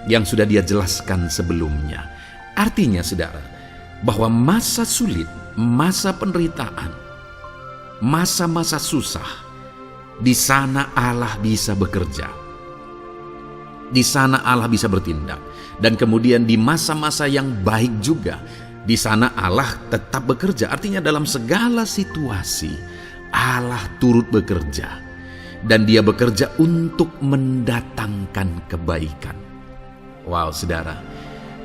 yang sudah dia jelaskan sebelumnya. Artinya saudara, bahwa masa sulit, masa penderitaan, masa-masa susah, di sana Allah bisa bekerja. Di sana Allah bisa bertindak. Dan kemudian di masa-masa yang baik juga, di sana Allah tetap bekerja. Artinya dalam segala situasi Allah turut bekerja. Dan Dia bekerja untuk mendatangkan kebaikan. Wow saudara,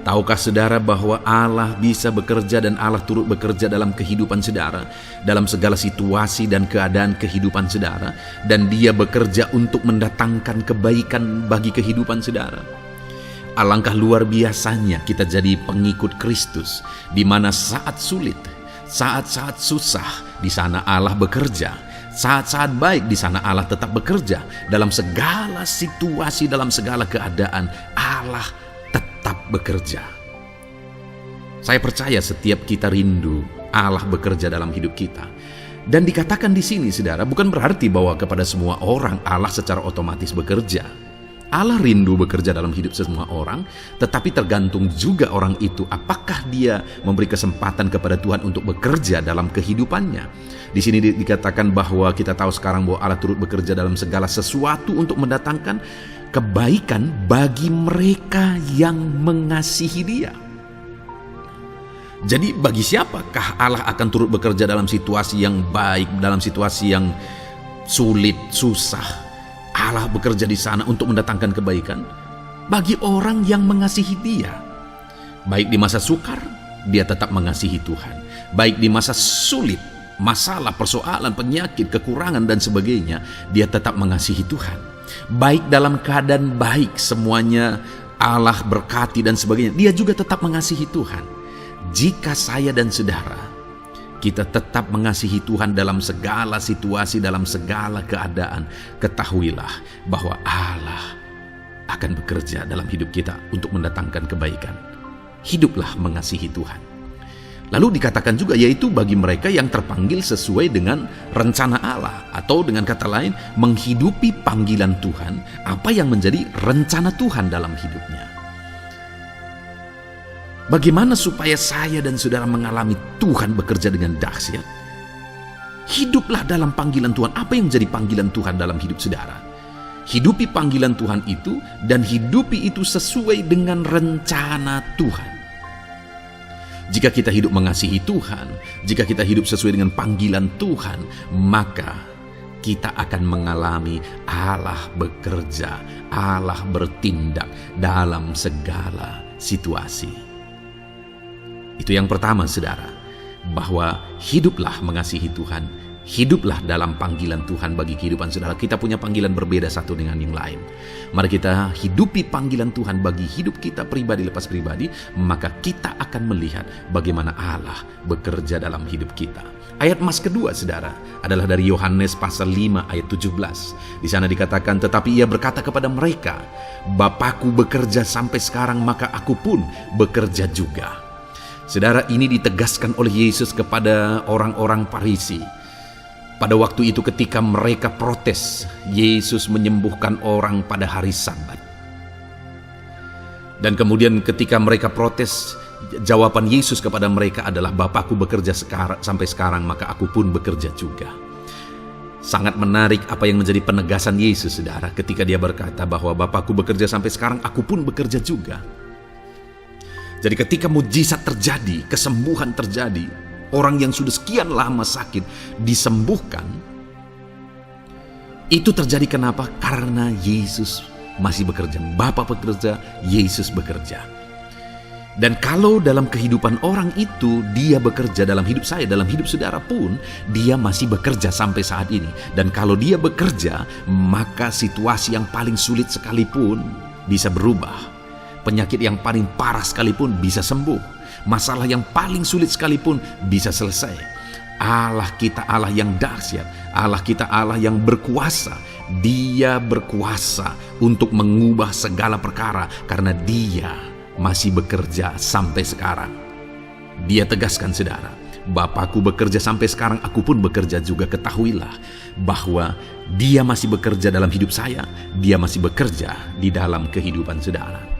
tahukah saudara bahwa Allah bisa bekerja dan Allah turut bekerja dalam kehidupan saudara, dalam segala situasi dan keadaan kehidupan saudara, dan Dia bekerja untuk mendatangkan kebaikan bagi kehidupan saudara. Alangkah luar biasanya kita jadi pengikut Kristus, di mana saat sulit, saat-saat susah, di sana Allah bekerja. Saat-saat baik, di sana Allah tetap bekerja. Dalam segala situasi, dalam segala keadaan, Allah tetap bekerja. Saya percaya setiap kita rindu Allah bekerja dalam hidup kita. Dan dikatakan di sini saudara, bukan berarti bahwa kepada semua orang Allah secara otomatis bekerja. Allah rindu bekerja dalam hidup semua orang, tetapi tergantung juga orang itu apakah dia memberi kesempatan kepada Tuhan untuk bekerja dalam kehidupannya. Di sini dikatakan bahwa kita tahu sekarang bahwa Allah turut bekerja dalam segala sesuatu untuk mendatangkan kebaikan bagi mereka yang mengasihi Dia. Jadi bagi siapakah Allah akan turut bekerja dalam situasi yang baik, dalam situasi yang sulit, susah? Allah bekerja di sana untuk mendatangkan kebaikan bagi orang yang mengasihi Dia. Baik di masa sukar, dia tetap mengasihi Tuhan. Baik di masa sulit, masalah, persoalan, penyakit, kekurangan, dan sebagainya, dia tetap mengasihi Tuhan. Baik dalam keadaan baik, semuanya Allah berkati dan sebagainya, dia juga tetap mengasihi Tuhan. Jika saya dan saudara, kita tetap mengasihi Tuhan dalam segala situasi, dalam segala keadaan, ketahuilah bahwa Allah akan bekerja dalam hidup kita untuk mendatangkan kebaikan. Hiduplah mengasihi Tuhan. Lalu dikatakan juga, yaitu bagi mereka yang terpanggil sesuai dengan rencana Allah, atau dengan kata lain, menghidupi panggilan Tuhan, apa yang menjadi rencana Tuhan dalam hidupnya. Bagaimana supaya saya dan saudara mengalami Tuhan bekerja dengan dahsyat? Hiduplah dalam panggilan Tuhan. Apa yang menjadi panggilan Tuhan dalam hidup saudara? Hidupi panggilan Tuhan itu, dan hidupi itu sesuai dengan rencana Tuhan. Jika kita hidup mengasihi Tuhan, jika kita hidup sesuai dengan panggilan Tuhan, maka kita akan mengalami Allah bekerja, Allah bertindak dalam segala situasi. Itu yang pertama, saudara, bahwa hiduplah mengasihi Tuhan, hiduplah dalam panggilan Tuhan bagi kehidupan saudara. Kita punya panggilan berbeda satu dengan yang lain. Mari kita hidupi panggilan Tuhan bagi hidup kita pribadi lepas pribadi, maka kita akan melihat bagaimana Allah bekerja dalam hidup kita. Ayat emas kedua, saudara, adalah dari Yohanes pasal 5 ayat 17. Di sana dikatakan, tetapi ia berkata kepada mereka, Bapakku bekerja sampai sekarang, maka aku pun bekerja juga. Saudara, ini ditegaskan oleh Yesus kepada orang-orang Farisi. Pada waktu itu ketika mereka protes, Yesus menyembuhkan orang pada hari Sabat. Dan kemudian ketika mereka protes, jawaban Yesus kepada mereka adalah, Bapakku bekerja sampai sekarang, maka aku pun bekerja juga. Sangat menarik apa yang menjadi penegasan Yesus, saudara, ketika dia berkata bahwa Bapakku bekerja sampai sekarang, aku pun bekerja juga. Jadi ketika mujizat terjadi, kesembuhan terjadi, orang yang sudah sekian lama sakit disembuhkan, itu terjadi kenapa? Karena Yesus masih bekerja. Bapa bekerja, Yesus bekerja. Dan kalau dalam kehidupan orang itu dia bekerja, dalam hidup saya, dalam hidup saudara pun, dia masih bekerja sampai saat ini. Dan kalau dia bekerja, maka situasi yang paling sulit sekalipun bisa berubah. Penyakit yang paling parah sekalipun bisa sembuh. Masalah yang paling sulit sekalipun bisa selesai. Allah kita Allah yang dahsyat. Allah kita Allah yang berkuasa. Dia berkuasa untuk mengubah segala perkara karena dia masih bekerja sampai sekarang. Dia tegaskan, saudara, Bapakku bekerja sampai sekarang, aku pun bekerja juga. Ketahuilah bahwa dia masih bekerja dalam hidup saya. Dia masih bekerja di dalam kehidupan saudara.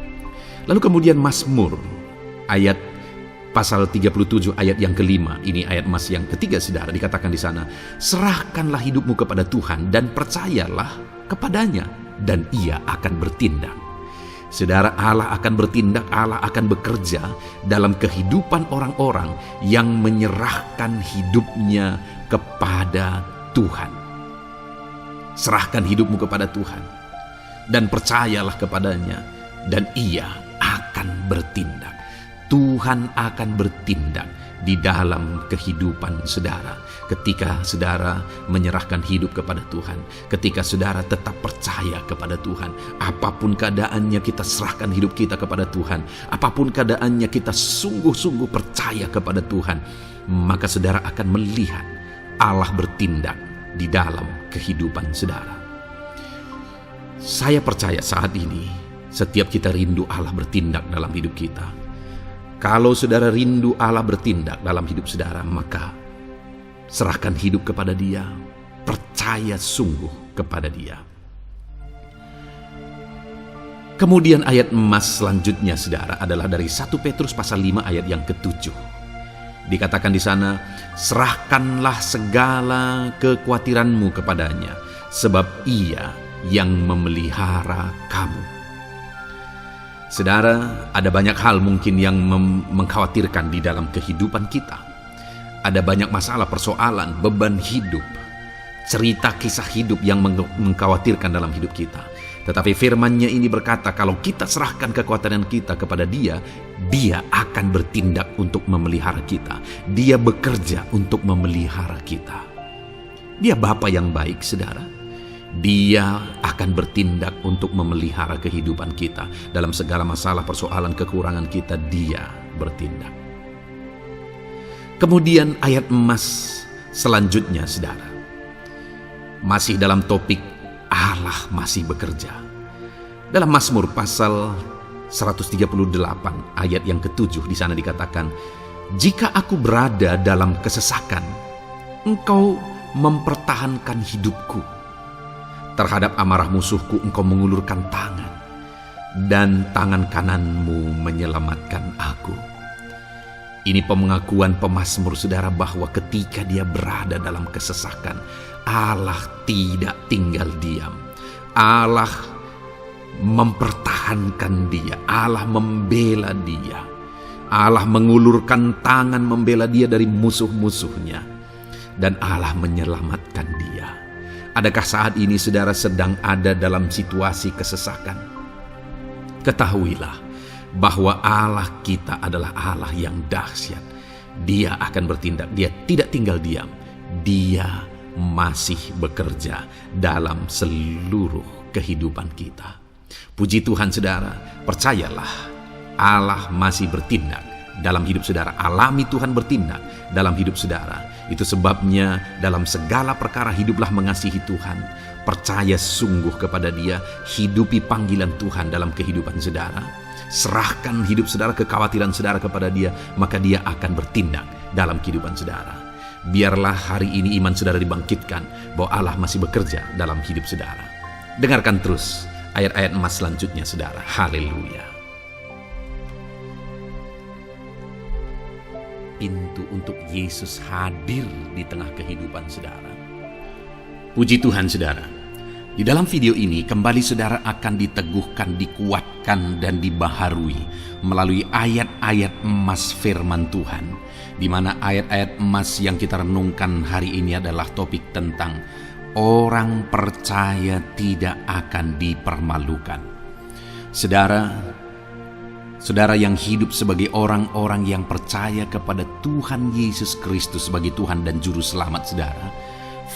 Lalu kemudian Mazmur ayat pasal 37 ayat yang kelima, ini ayat emas yang ketiga, saudara, dikatakan di sana, serahkanlah hidupmu kepada Tuhan dan percayalah kepadanya, dan ia akan bertindak. Saudara, Allah akan bertindak, Allah akan bekerja dalam kehidupan orang-orang yang menyerahkan hidupnya kepada Tuhan. Serahkan hidupmu kepada Tuhan dan percayalah kepadanya, dan ia akan bertindak. Tuhan akan bertindak di dalam kehidupan saudara. Ketika saudara menyerahkan hidup kepada Tuhan, ketika saudara tetap percaya kepada Tuhan, apapun keadaannya kita serahkan hidup kita kepada Tuhan, apapun keadaannya kita sungguh-sungguh percaya kepada Tuhan, maka saudara akan melihat Allah bertindak di dalam kehidupan saudara. Saya percaya saat ini setiap kita rindu Allah bertindak dalam hidup kita. Kalau saudara rindu Allah bertindak dalam hidup saudara, maka serahkan hidup kepada Dia, percaya sungguh kepada Dia. Kemudian ayat emas selanjutnya, saudara, adalah dari 1 Petrus pasal 5 ayat yang ke-7. Dikatakan di sana, serahkanlah segala kekhawatiranmu kepadanya, sebab Ia yang memelihara kamu. Saudara, ada banyak hal mungkin yang mengkhawatirkan di dalam kehidupan kita. Ada banyak masalah, persoalan, beban hidup, cerita kisah hidup yang mengkhawatirkan dalam hidup kita. Tetapi firman-Nya ini berkata, kalau kita serahkan kekhawatiran kita kepada Dia, Dia akan bertindak untuk memelihara kita. Dia bekerja untuk memelihara kita. Dia Bapa yang baik, saudara. Dia akan bertindak untuk memelihara kehidupan kita. Dalam segala masalah, persoalan, kekurangan kita, Dia bertindak. Kemudian ayat emas selanjutnya, saudara, masih dalam topik Allah masih bekerja. Dalam Mazmur pasal 138 ayat yang ke-7, di sana dikatakan, jika aku berada dalam kesesakan, Engkau mempertahankan hidupku. Terhadap amarah musuhku Engkau mengulurkan tangan, dan tangan kananmu menyelamatkan aku. Ini pengakuan pemazmur saudara bahwa ketika dia berada dalam kesesakan, Allah tidak tinggal diam. Allah mempertahankan dia, Allah membela dia. Allah mengulurkan tangan membela dia dari musuh-musuhnya, dan Allah menyelamatkan dia. Adakah saat ini saudara sedang ada dalam situasi kesesakan? Ketahuilah bahwa Allah kita adalah Allah yang dahsyat. Dia akan bertindak, dia tidak tinggal diam. Dia masih bekerja dalam seluruh kehidupan kita. Puji Tuhan saudara, percayalah Allah masih bertindak dalam hidup saudara. Alami Tuhan bertindak dalam hidup saudara. Itu sebabnya dalam segala perkara hiduplah mengasihi Tuhan. Percaya sungguh kepada Dia, hidupi panggilan Tuhan dalam kehidupan saudara. Serahkan hidup saudara, kekhawatiran saudara kepada Dia, maka Dia akan bertindak dalam kehidupan saudara. Biarlah hari ini iman saudara dibangkitkan bahwa Allah masih bekerja dalam hidup saudara. Dengarkan terus ayat-ayat emas selanjutnya saudara. Haleluya. Pintu untuk Yesus hadir di tengah kehidupan saudara. Puji Tuhan saudara. Di dalam video ini kembali saudara akan diteguhkan, dikuatkan dan dibaharui melalui ayat-ayat emas firman Tuhan, di mana ayat-ayat emas yang kita renungkan hari ini adalah topik tentang orang percaya tidak akan dipermalukan. Saudara yang hidup sebagai orang-orang yang percaya kepada Tuhan Yesus Kristus sebagai Tuhan dan Juru Selamat saudara,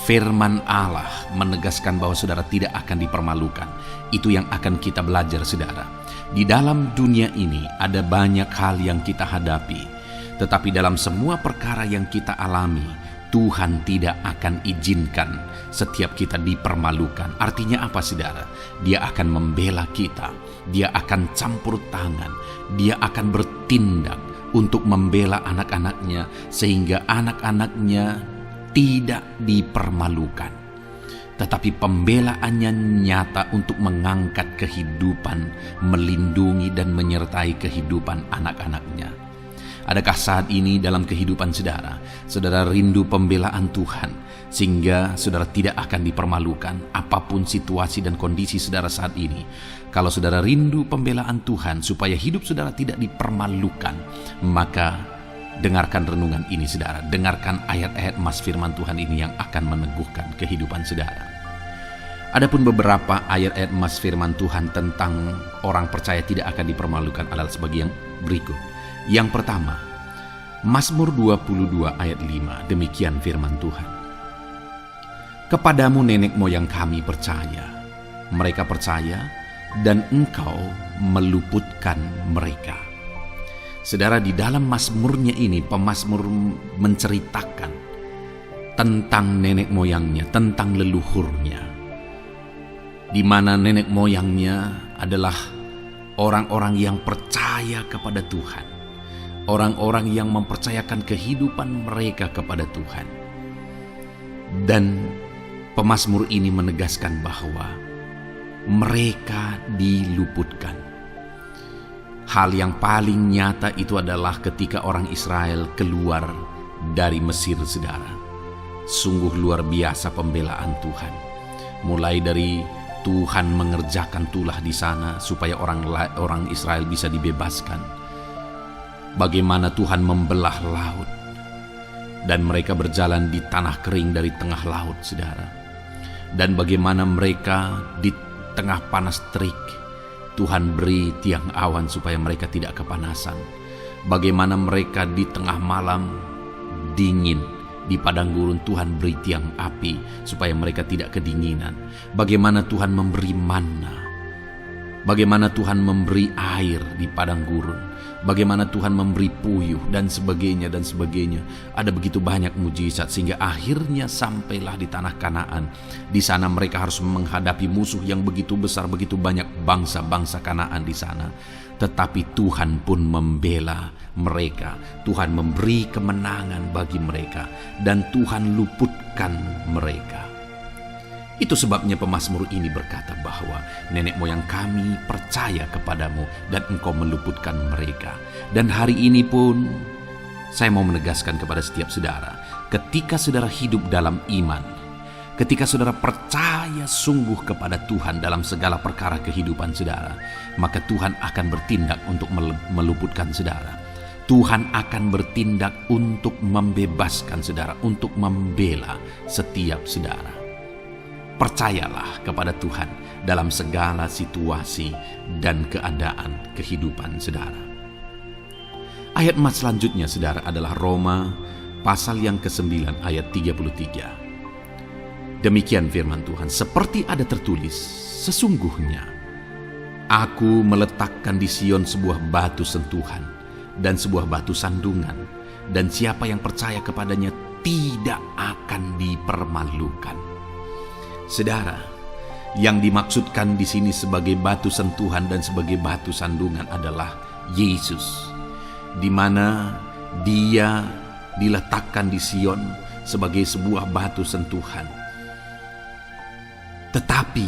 firman Allah menegaskan bahwa saudara tidak akan dipermalukan. Itu yang akan kita belajar saudara. Di dalam dunia ini ada banyak hal yang kita hadapi, tetapi dalam semua perkara yang kita alami, Tuhan tidak akan izinkan setiap kita dipermalukan. Artinya apa saudara? Dia akan membela kita, Dia akan campur tangan, Dia akan bertindak untuk membela anak-anaknya sehingga anak-anaknya tidak dipermalukan. Tetapi pembelaannya nyata untuk mengangkat kehidupan, melindungi dan menyertai kehidupan anak-anaknya. Adakah saat ini dalam kehidupan saudara rindu pembelaan Tuhan sehingga saudara tidak akan dipermalukan apapun situasi dan kondisi saudara saat ini? Kalau saudara rindu pembelaan Tuhan supaya hidup saudara tidak dipermalukan, maka dengarkan renungan ini saudara. Dengarkan ayat-ayat emas firman Tuhan ini yang akan meneguhkan kehidupan saudara. Adapun beberapa ayat-ayat emas firman Tuhan tentang orang percaya tidak akan dipermalukan adalah sebagai yang berikut. Yang pertama, Mazmur 22 ayat 5, demikian firman Tuhan. Kepadamu nenek moyang kami percaya, mereka percaya dan Engkau meluputkan mereka. Saudara, di dalam mazmurnya ini pemazmur menceritakan tentang nenek moyangnya, tentang leluhurnya, di mana nenek moyangnya adalah orang-orang yang percaya kepada Tuhan. Orang-orang yang mempercayakan kehidupan mereka kepada Tuhan. Dan pemazmur ini menegaskan bahwa mereka diluputkan. Hal yang paling nyata itu adalah ketika orang Israel keluar dari Mesir saudara. Sungguh luar biasa pembelaan Tuhan. Mulai dari Tuhan mengerjakan tulah di sana supaya orang Israel bisa dibebaskan. Bagaimana Tuhan membelah laut dan mereka berjalan di tanah kering dari tengah laut saudara. Dan bagaimana mereka di tengah panas terik Tuhan beri tiang awan supaya mereka tidak kepanasan. Bagaimana mereka di tengah malam dingin di padang gurun Tuhan beri tiang api supaya mereka tidak kedinginan. Bagaimana Tuhan memberi manna, bagaimana Tuhan memberi air di padang gurun, bagaimana Tuhan memberi puyuh dan sebagainya dan sebagainya. Ada begitu banyak mujizat sehingga akhirnya sampailah di tanah Kanaan. Di sana mereka harus menghadapi musuh yang begitu besar, begitu banyak bangsa-bangsa Kanaan di sana. Tetapi Tuhan pun membela mereka. Tuhan memberi kemenangan bagi mereka dan Tuhan luputkan mereka. Itu sebabnya pemazmur ini berkata bahwa nenek moyang kami percaya kepadamu dan Engkau meluputkan mereka. Dan hari ini pun Saya mau menegaskan kepada setiap saudara, ketika saudara hidup dalam iman, ketika saudara percaya sungguh kepada Tuhan dalam segala perkara kehidupan saudara, maka Tuhan akan bertindak untuk meluputkan saudara. Tuhan akan bertindak untuk membebaskan saudara, untuk membela setiap saudara. Percayalah kepada Tuhan dalam segala situasi dan keadaan kehidupan saudara. Ayat emas selanjutnya saudara adalah Roma pasal yang ke-9 ayat 33. Demikian firman Tuhan, seperti ada tertulis, sesungguhnya aku meletakkan di Sion sebuah batu sentuhan dan sebuah batu sandungan, dan siapa yang percaya kepadanya tidak akan dipermalukan. Saudara, yang dimaksudkan di sini sebagai batu sentuhan dan sebagai batu sandungan adalah Yesus, di mana Dia diletakkan di Sion sebagai sebuah batu sentuhan. Tetapi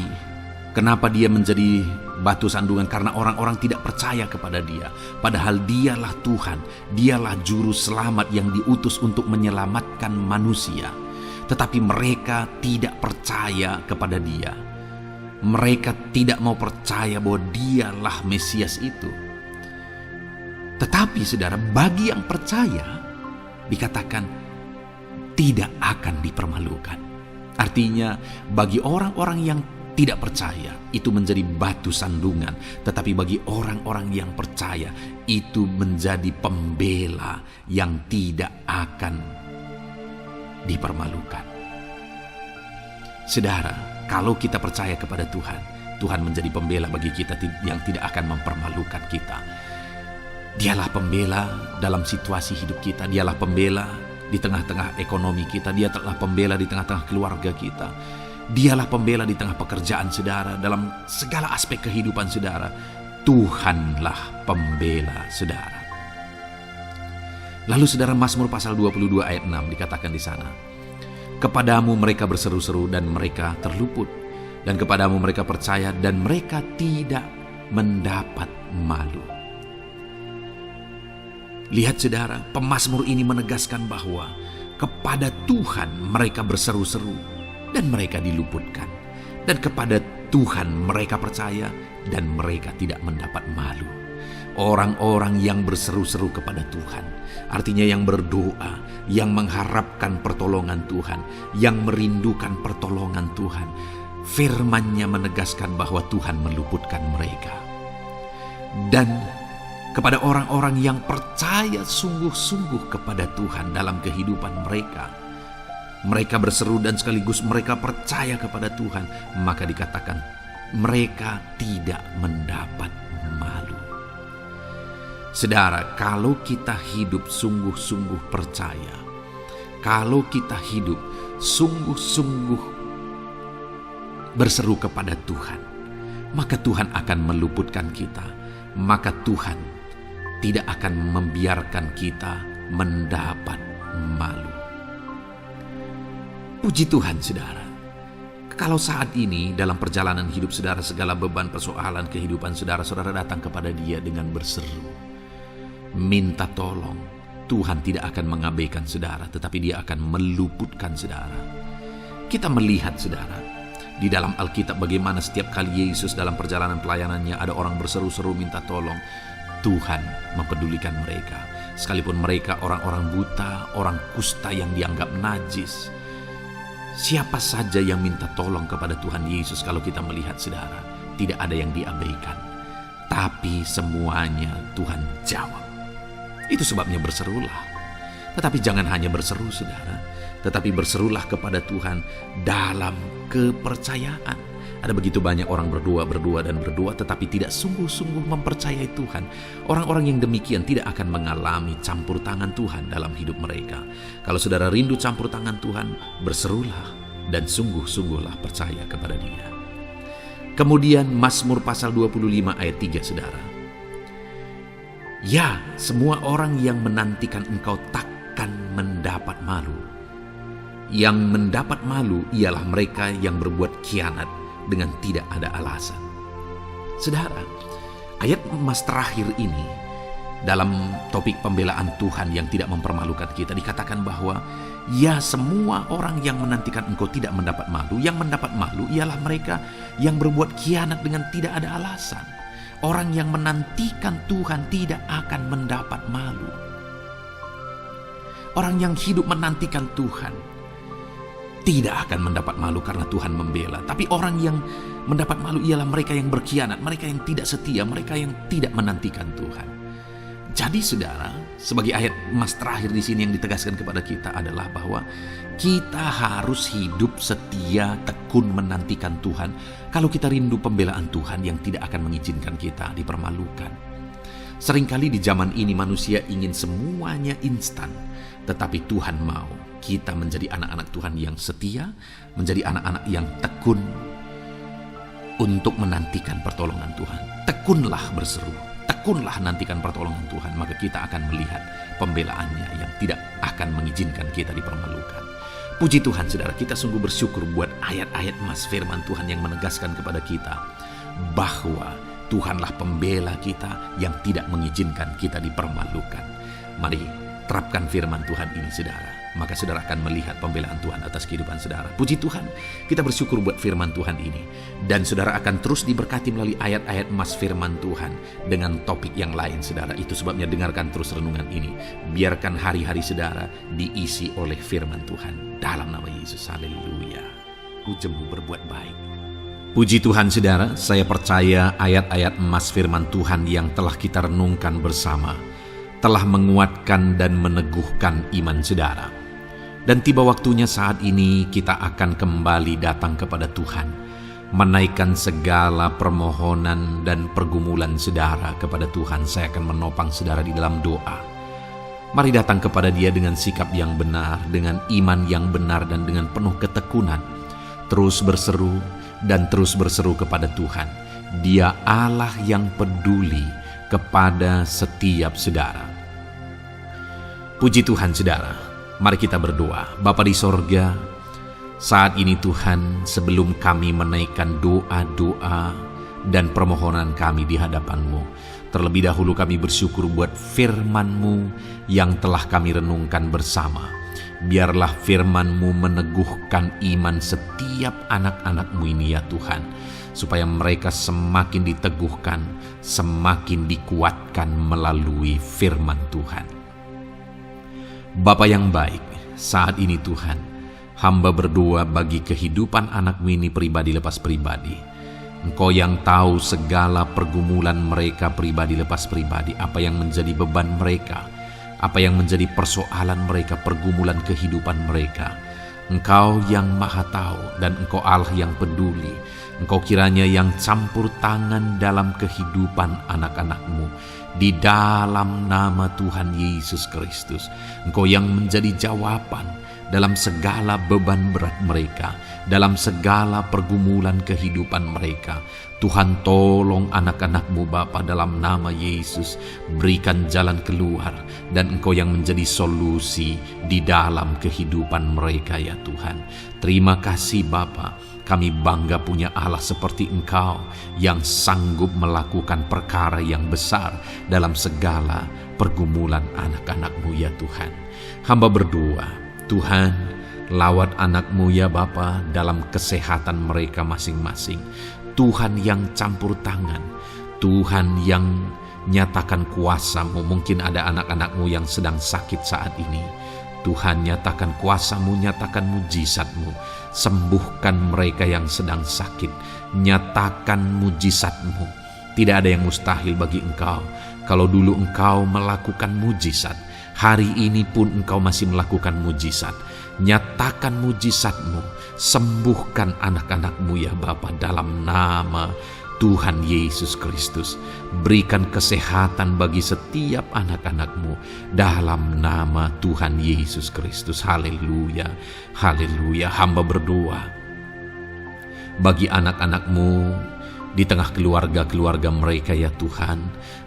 kenapa Dia menjadi batu sandungan? Karena orang-orang tidak percaya kepada Dia, padahal Dialah Tuhan, Dialah juru selamat yang diutus untuk menyelamatkan manusia. Tetapi mereka tidak percaya kepada Dia. Mereka tidak mau percaya bahwa Dialah Mesias itu. Tetapi saudara, bagi yang percaya dikatakan tidak akan dipermalukan. Artinya bagi orang-orang yang tidak percaya itu menjadi batu sandungan, tetapi bagi orang-orang yang percaya itu menjadi pembela yang tidak akan dipermalukan. Saudara, kalau kita percaya kepada Tuhan, Tuhan menjadi pembela bagi kita yang tidak akan mempermalukan kita. Dialah pembela dalam situasi hidup kita. Dialah pembela di tengah-tengah ekonomi kita. Dia telah pembela di tengah-tengah keluarga kita. Dialah pembela di tengah pekerjaan saudara. Dalam segala aspek kehidupan saudara, Tuhanlah pembela saudara. Lalu saudara, Mazmur pasal 22 ayat 6 dikatakan di sana, kepadamu mereka berseru-seru dan mereka terluput, dan kepadamu mereka percaya dan mereka tidak mendapat malu. Lihat saudara, pemazmur ini menegaskan bahwa kepada Tuhan mereka berseru-seru dan mereka diluputkan. Dan kepada Tuhan mereka percaya dan mereka tidak mendapat malu. Orang-orang yang berseru-seru kepada Tuhan, artinya yang berdoa, yang mengharapkan pertolongan Tuhan, yang merindukan pertolongan Tuhan, firman-Nya menegaskan bahwa Tuhan meluputkan mereka. Dan kepada orang-orang yang percaya sungguh-sungguh kepada Tuhan dalam kehidupan mereka, mereka berseru dan sekaligus mereka percaya kepada Tuhan, maka dikatakan mereka tidak mendapat malu. Saudara, kalau kita hidup sungguh-sungguh percaya, kalau kita hidup sungguh-sungguh berseru kepada Tuhan, maka Tuhan akan meluputkan kita, maka Tuhan tidak akan membiarkan kita mendapat malu. Puji Tuhan saudara, kalau saat ini dalam perjalanan hidup saudara, segala beban persoalan kehidupan saudara, saudara datang kepada Dia dengan berseru, minta tolong, Tuhan tidak akan mengabaikan saudara, tetapi Dia akan meluputkan saudara. Kita melihat saudara, di dalam Alkitab bagaimana setiap kali Yesus dalam perjalanan pelayanannya ada orang berseru-seru minta tolong, Tuhan mempedulikan mereka. Sekalipun mereka orang-orang buta, orang kusta yang dianggap najis. Siapa saja yang minta tolong kepada Tuhan Yesus, kalau kita melihat saudara, tidak ada yang diabaikan. Tapi semuanya Tuhan jawab. Itu sebabnya berserulah. Tetapi jangan hanya berseru saudara, tetapi berserulah kepada Tuhan dalam kepercayaan. Ada begitu banyak orang berdoa tetapi tidak sungguh-sungguh mempercayai Tuhan. Orang-orang yang demikian tidak akan mengalami campur tangan Tuhan dalam hidup mereka. Kalau saudara rindu campur tangan Tuhan, berserulah dan sungguh-sungguhlah percaya kepada Dia. Kemudian Mazmur pasal 25 ayat 3 saudara. Ya, semua orang yang menantikan Engkau takkan mendapat malu. Yang mendapat malu ialah mereka yang berbuat khianat dengan tidak ada alasan. Saudara, ayat emas terakhir ini dalam topik pembelaan Tuhan yang tidak mempermalukan kita, dikatakan bahwa ya, semua orang yang menantikan engkau tidak mendapat malu. Yang mendapat malu ialah mereka yang berbuat khianat dengan tidak ada alasan. Orang yang menantikan Tuhan tidak akan mendapat malu. Orang yang hidup menantikan Tuhan tidak akan mendapat malu karena Tuhan membela. Tapi orang yang mendapat malu ialah mereka yang berkhianat, mereka yang tidak setia, mereka yang tidak menantikan Tuhan. Jadi saudara, sebagai ayat emas terakhir di sini yang ditegaskan kepada kita adalah bahwa kita harus hidup setia, tekun menantikan Tuhan. Kalau kita rindu pembelaan Tuhan yang tidak akan mengizinkan kita dipermalukan. Seringkali di zaman ini manusia ingin semuanya instan, tetapi Tuhan mau kita menjadi anak-anak Tuhan yang setia, menjadi anak-anak yang tekun untuk menantikan pertolongan Tuhan. Tekunlah berseru. Tekunlah nantikan pertolongan Tuhan, maka kita akan melihat pembelaannya yang tidak akan mengizinkan kita dipermalukan. Puji Tuhan saudara, kita sungguh bersyukur buat ayat-ayat emas firman Tuhan yang menegaskan kepada kita bahwa Tuhanlah pembela kita yang tidak mengizinkan kita dipermalukan. Mari terapkan firman Tuhan ini saudara, maka saudara akan melihat pembelaan Tuhan atas kehidupan saudara. Puji Tuhan, kita bersyukur buat firman Tuhan ini. Dan saudara akan terus diberkati melalui ayat-ayat emas firman Tuhan dengan topik yang lain saudara. Itu sebabnya dengarkan terus renungan ini. Biarkan hari-hari saudara diisi oleh firman Tuhan. Dalam nama Yesus, haleluya. Ujungmu berbuat baik. Puji Tuhan saudara, saya percaya ayat-ayat emas firman Tuhan yang telah kita renungkan bersama telah menguatkan dan meneguhkan iman saudara. Dan tiba waktunya saat ini kita akan kembali datang kepada Tuhan, menaikkan segala permohonan dan pergumulan saudara kepada Tuhan. Saya akan menopang saudara di dalam doa. Mari datang kepada Dia dengan sikap yang benar, dengan iman yang benar, dan dengan penuh ketekunan. Terus berseru dan terus berseru kepada Tuhan. Dia Allah yang peduli kepada setiap saudara. Puji Tuhan saudara, mari kita berdoa. Bapa di sorga, saat ini Tuhan, sebelum kami menaikkan doa-doa dan permohonan kami di hadapan-Mu, terlebih dahulu kami bersyukur buat firman-Mu yang telah kami renungkan bersama. Biarlah firman-Mu meneguhkan iman setiap anak-anak-Mu ini ya Tuhan, supaya mereka semakin diteguhkan, semakin dikuatkan melalui firman Tuhan. Bapa yang baik, saat ini Tuhan, hamba berdoa bagi kehidupan anak-Mu ini pribadi lepas pribadi. Engkau yang tahu segala pergumulan mereka pribadi lepas pribadi, apa yang menjadi beban mereka, apa yang menjadi persoalan mereka, pergumulan kehidupan mereka. Engkau yang maha tahu dan Engkau Allah yang peduli. Engkau kiranya yang campur tangan dalam kehidupan anak-anak-Mu. Di dalam nama Tuhan Yesus Kristus, Engkau yang menjadi jawaban dalam segala beban berat mereka, dalam segala pergumulan kehidupan mereka. Tuhan tolong anak-anak-Mu Bapa dalam nama Yesus, berikan jalan keluar, dan Engkau yang menjadi solusi di dalam kehidupan mereka ya Tuhan. Terima kasih Bapa, kami bangga punya Allah seperti Engkau yang sanggup melakukan perkara yang besar dalam segala pergumulan anak-anak-Mu ya Tuhan. Hamba berdoa, Tuhan, lawat anak-Mu ya Bapa dalam kesehatan mereka masing-masing. Tuhan yang campur tangan, Tuhan yang nyatakan kuasa-Mu. Mungkin ada anak-anak-Mu yang sedang sakit saat ini. Tuhan, nyatakan kuasa-Mu, nyatakan mujizat-Mu. Sembuhkan mereka yang sedang sakit. Nyatakan mujizat-Mu. Tidak ada yang mustahil bagi Engkau. Kalau dulu Engkau melakukan mujizat, hari ini pun Engkau masih melakukan mujizat. Nyatakan mujizat-Mu, sembuhkan anak-anak-Mu ya Bapa dalam nama Tuhan Yesus Kristus. Berikan kesehatan bagi setiap anak-anak-Mu dalam nama Tuhan Yesus Kristus. Haleluya, haleluya. Hamba berdoa bagi anak-anak-Mu di tengah keluarga-keluarga mereka ya Tuhan.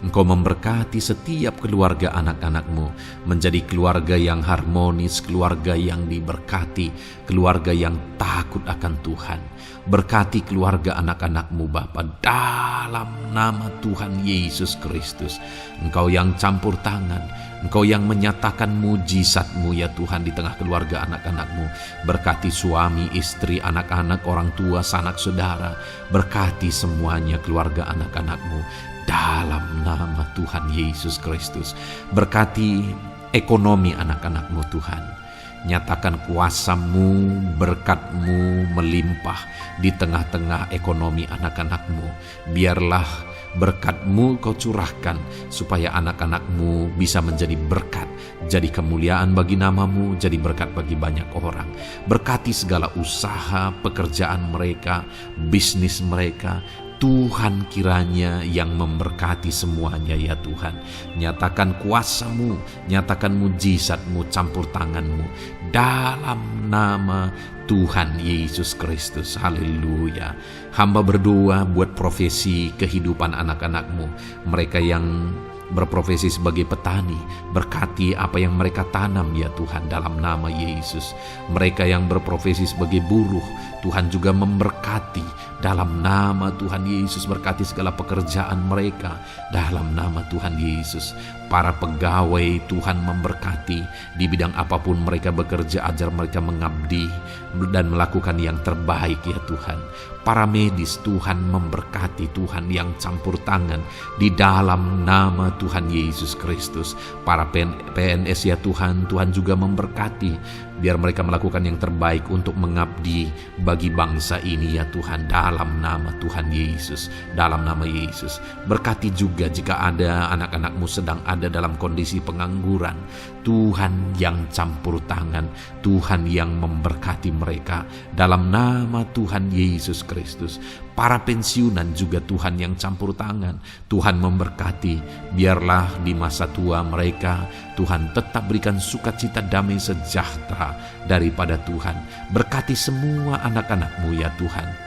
Engkau memberkati setiap keluarga anak-anak-Mu menjadi keluarga yang harmonis, keluarga yang diberkati, keluarga yang takut akan Tuhan. Berkati keluarga anak-anak-Mu Bapa, dalam nama Tuhan Yesus Kristus. Engkau yang campur tangan, Engkau yang menyatakan mujizat-Mu ya Tuhan di tengah keluarga anak-anak-Mu. Berkati suami, istri, anak-anak, orang tua, sanak saudara. Berkati semuanya keluarga anak-anak-Mu dalam nama Tuhan Yesus Kristus. Berkati ekonomi anak-anak-Mu Tuhan. Nyatakan kuasa-Mu, berkat-Mu melimpah di tengah-tengah ekonomi anak-anak-Mu. Biarlah berkat-Mu Kau curahkan supaya anak-anak-Mu bisa menjadi berkat, jadi kemuliaan bagi nama-Mu, jadi berkat bagi banyak orang. Berkati segala usaha, pekerjaan mereka, bisnis mereka. Tuhan kiranya yang memberkati semuanya ya Tuhan. Nyatakan kuasa-Mu, nyatakan mujizat-Mu, campur tangan-Mu dalam nama Tuhan Yesus Kristus. Haleluya. Hamba berdoa buat profesi kehidupan anak-anak-Mu, mereka yang berprofesi sebagai petani. Berkati apa yang mereka tanam ya Tuhan dalam nama Yesus. Mereka yang berprofesi sebagai buruh, Tuhan juga memberkati dalam nama Tuhan Yesus. Berkati segala pekerjaan mereka dalam nama Tuhan Yesus. Para pegawai Tuhan memberkati di bidang apapun mereka bekerja, ajar mereka mengabdi dan melakukan yang terbaik ya Tuhan. Para medis Tuhan memberkati, Tuhan yang campur tangan di dalam nama Tuhan Yesus Kristus. Para PNS ya Tuhan, Tuhan juga memberkati biar mereka melakukan yang terbaik untuk mengabdi bagi bangsa ini ya Tuhan, dalam nama Tuhan Yesus, dalam nama Yesus. Berkati juga jika ada anak-anak-Mu sedang ada dalam kondisi pengangguran, Tuhan yang campur tangan, Tuhan yang memberkati mereka dalam nama Tuhan Yesus Kristus. Para pensiunan juga Tuhan yang campur tangan, Tuhan memberkati. Biarlah di masa tua mereka Tuhan tetap berikan sukacita, damai sejahtera daripada Tuhan. Berkati semua anak-anak-Mu ya Tuhan.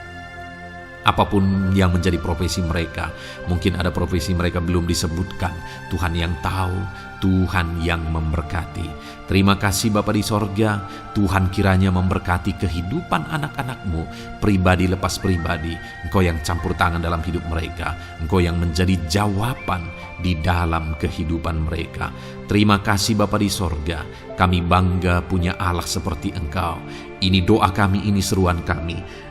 Apapun yang menjadi profesi mereka, mungkin ada profesi mereka belum disebutkan, Tuhan yang tahu, Tuhan yang memberkati. Terima kasih Bapa di sorga, Tuhan kiranya memberkati kehidupan anak-anak-Mu, pribadi lepas pribadi. Engkau yang campur tangan dalam hidup mereka, Engkau yang menjadi jawaban di dalam kehidupan mereka. Terima kasih Bapa di sorga, kami bangga punya Allah seperti Engkau. Ini doa kami, ini seruan kami.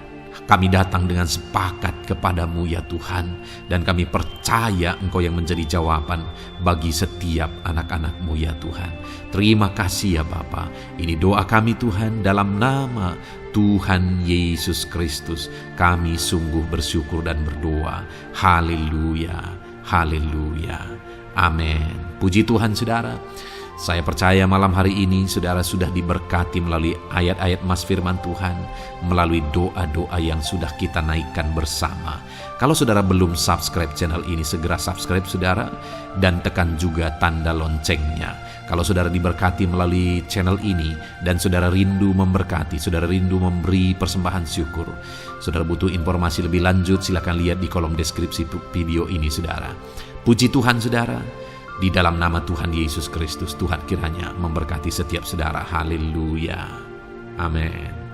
Kami datang dengan sepakat kepadamu ya Tuhan, dan kami percaya Engkau yang menjadi jawaban bagi setiap anak-anak-Mu ya Tuhan. Terima kasih ya Bapa. Ini doa kami Tuhan, dalam nama Tuhan Yesus Kristus. Kami sungguh bersyukur dan berdoa. Haleluya, haleluya, amin. Puji Tuhan saudara. Saya percaya malam hari ini saudara sudah diberkati melalui ayat-ayat Mas Firman Tuhan, melalui doa-doa yang sudah kita naikkan bersama. Kalau saudara belum subscribe channel ini, segera subscribe saudara, dan tekan juga tanda loncengnya. Kalau saudara diberkati melalui channel ini dan saudara rindu memberkati, saudara rindu memberi persembahan syukur, saudara butuh informasi lebih lanjut, silakan lihat di kolom deskripsi video ini saudara. Puji Tuhan saudara. Di dalam nama Tuhan Yesus Kristus, Tuhan kiranya memberkati setiap saudara. Haleluya. Amin.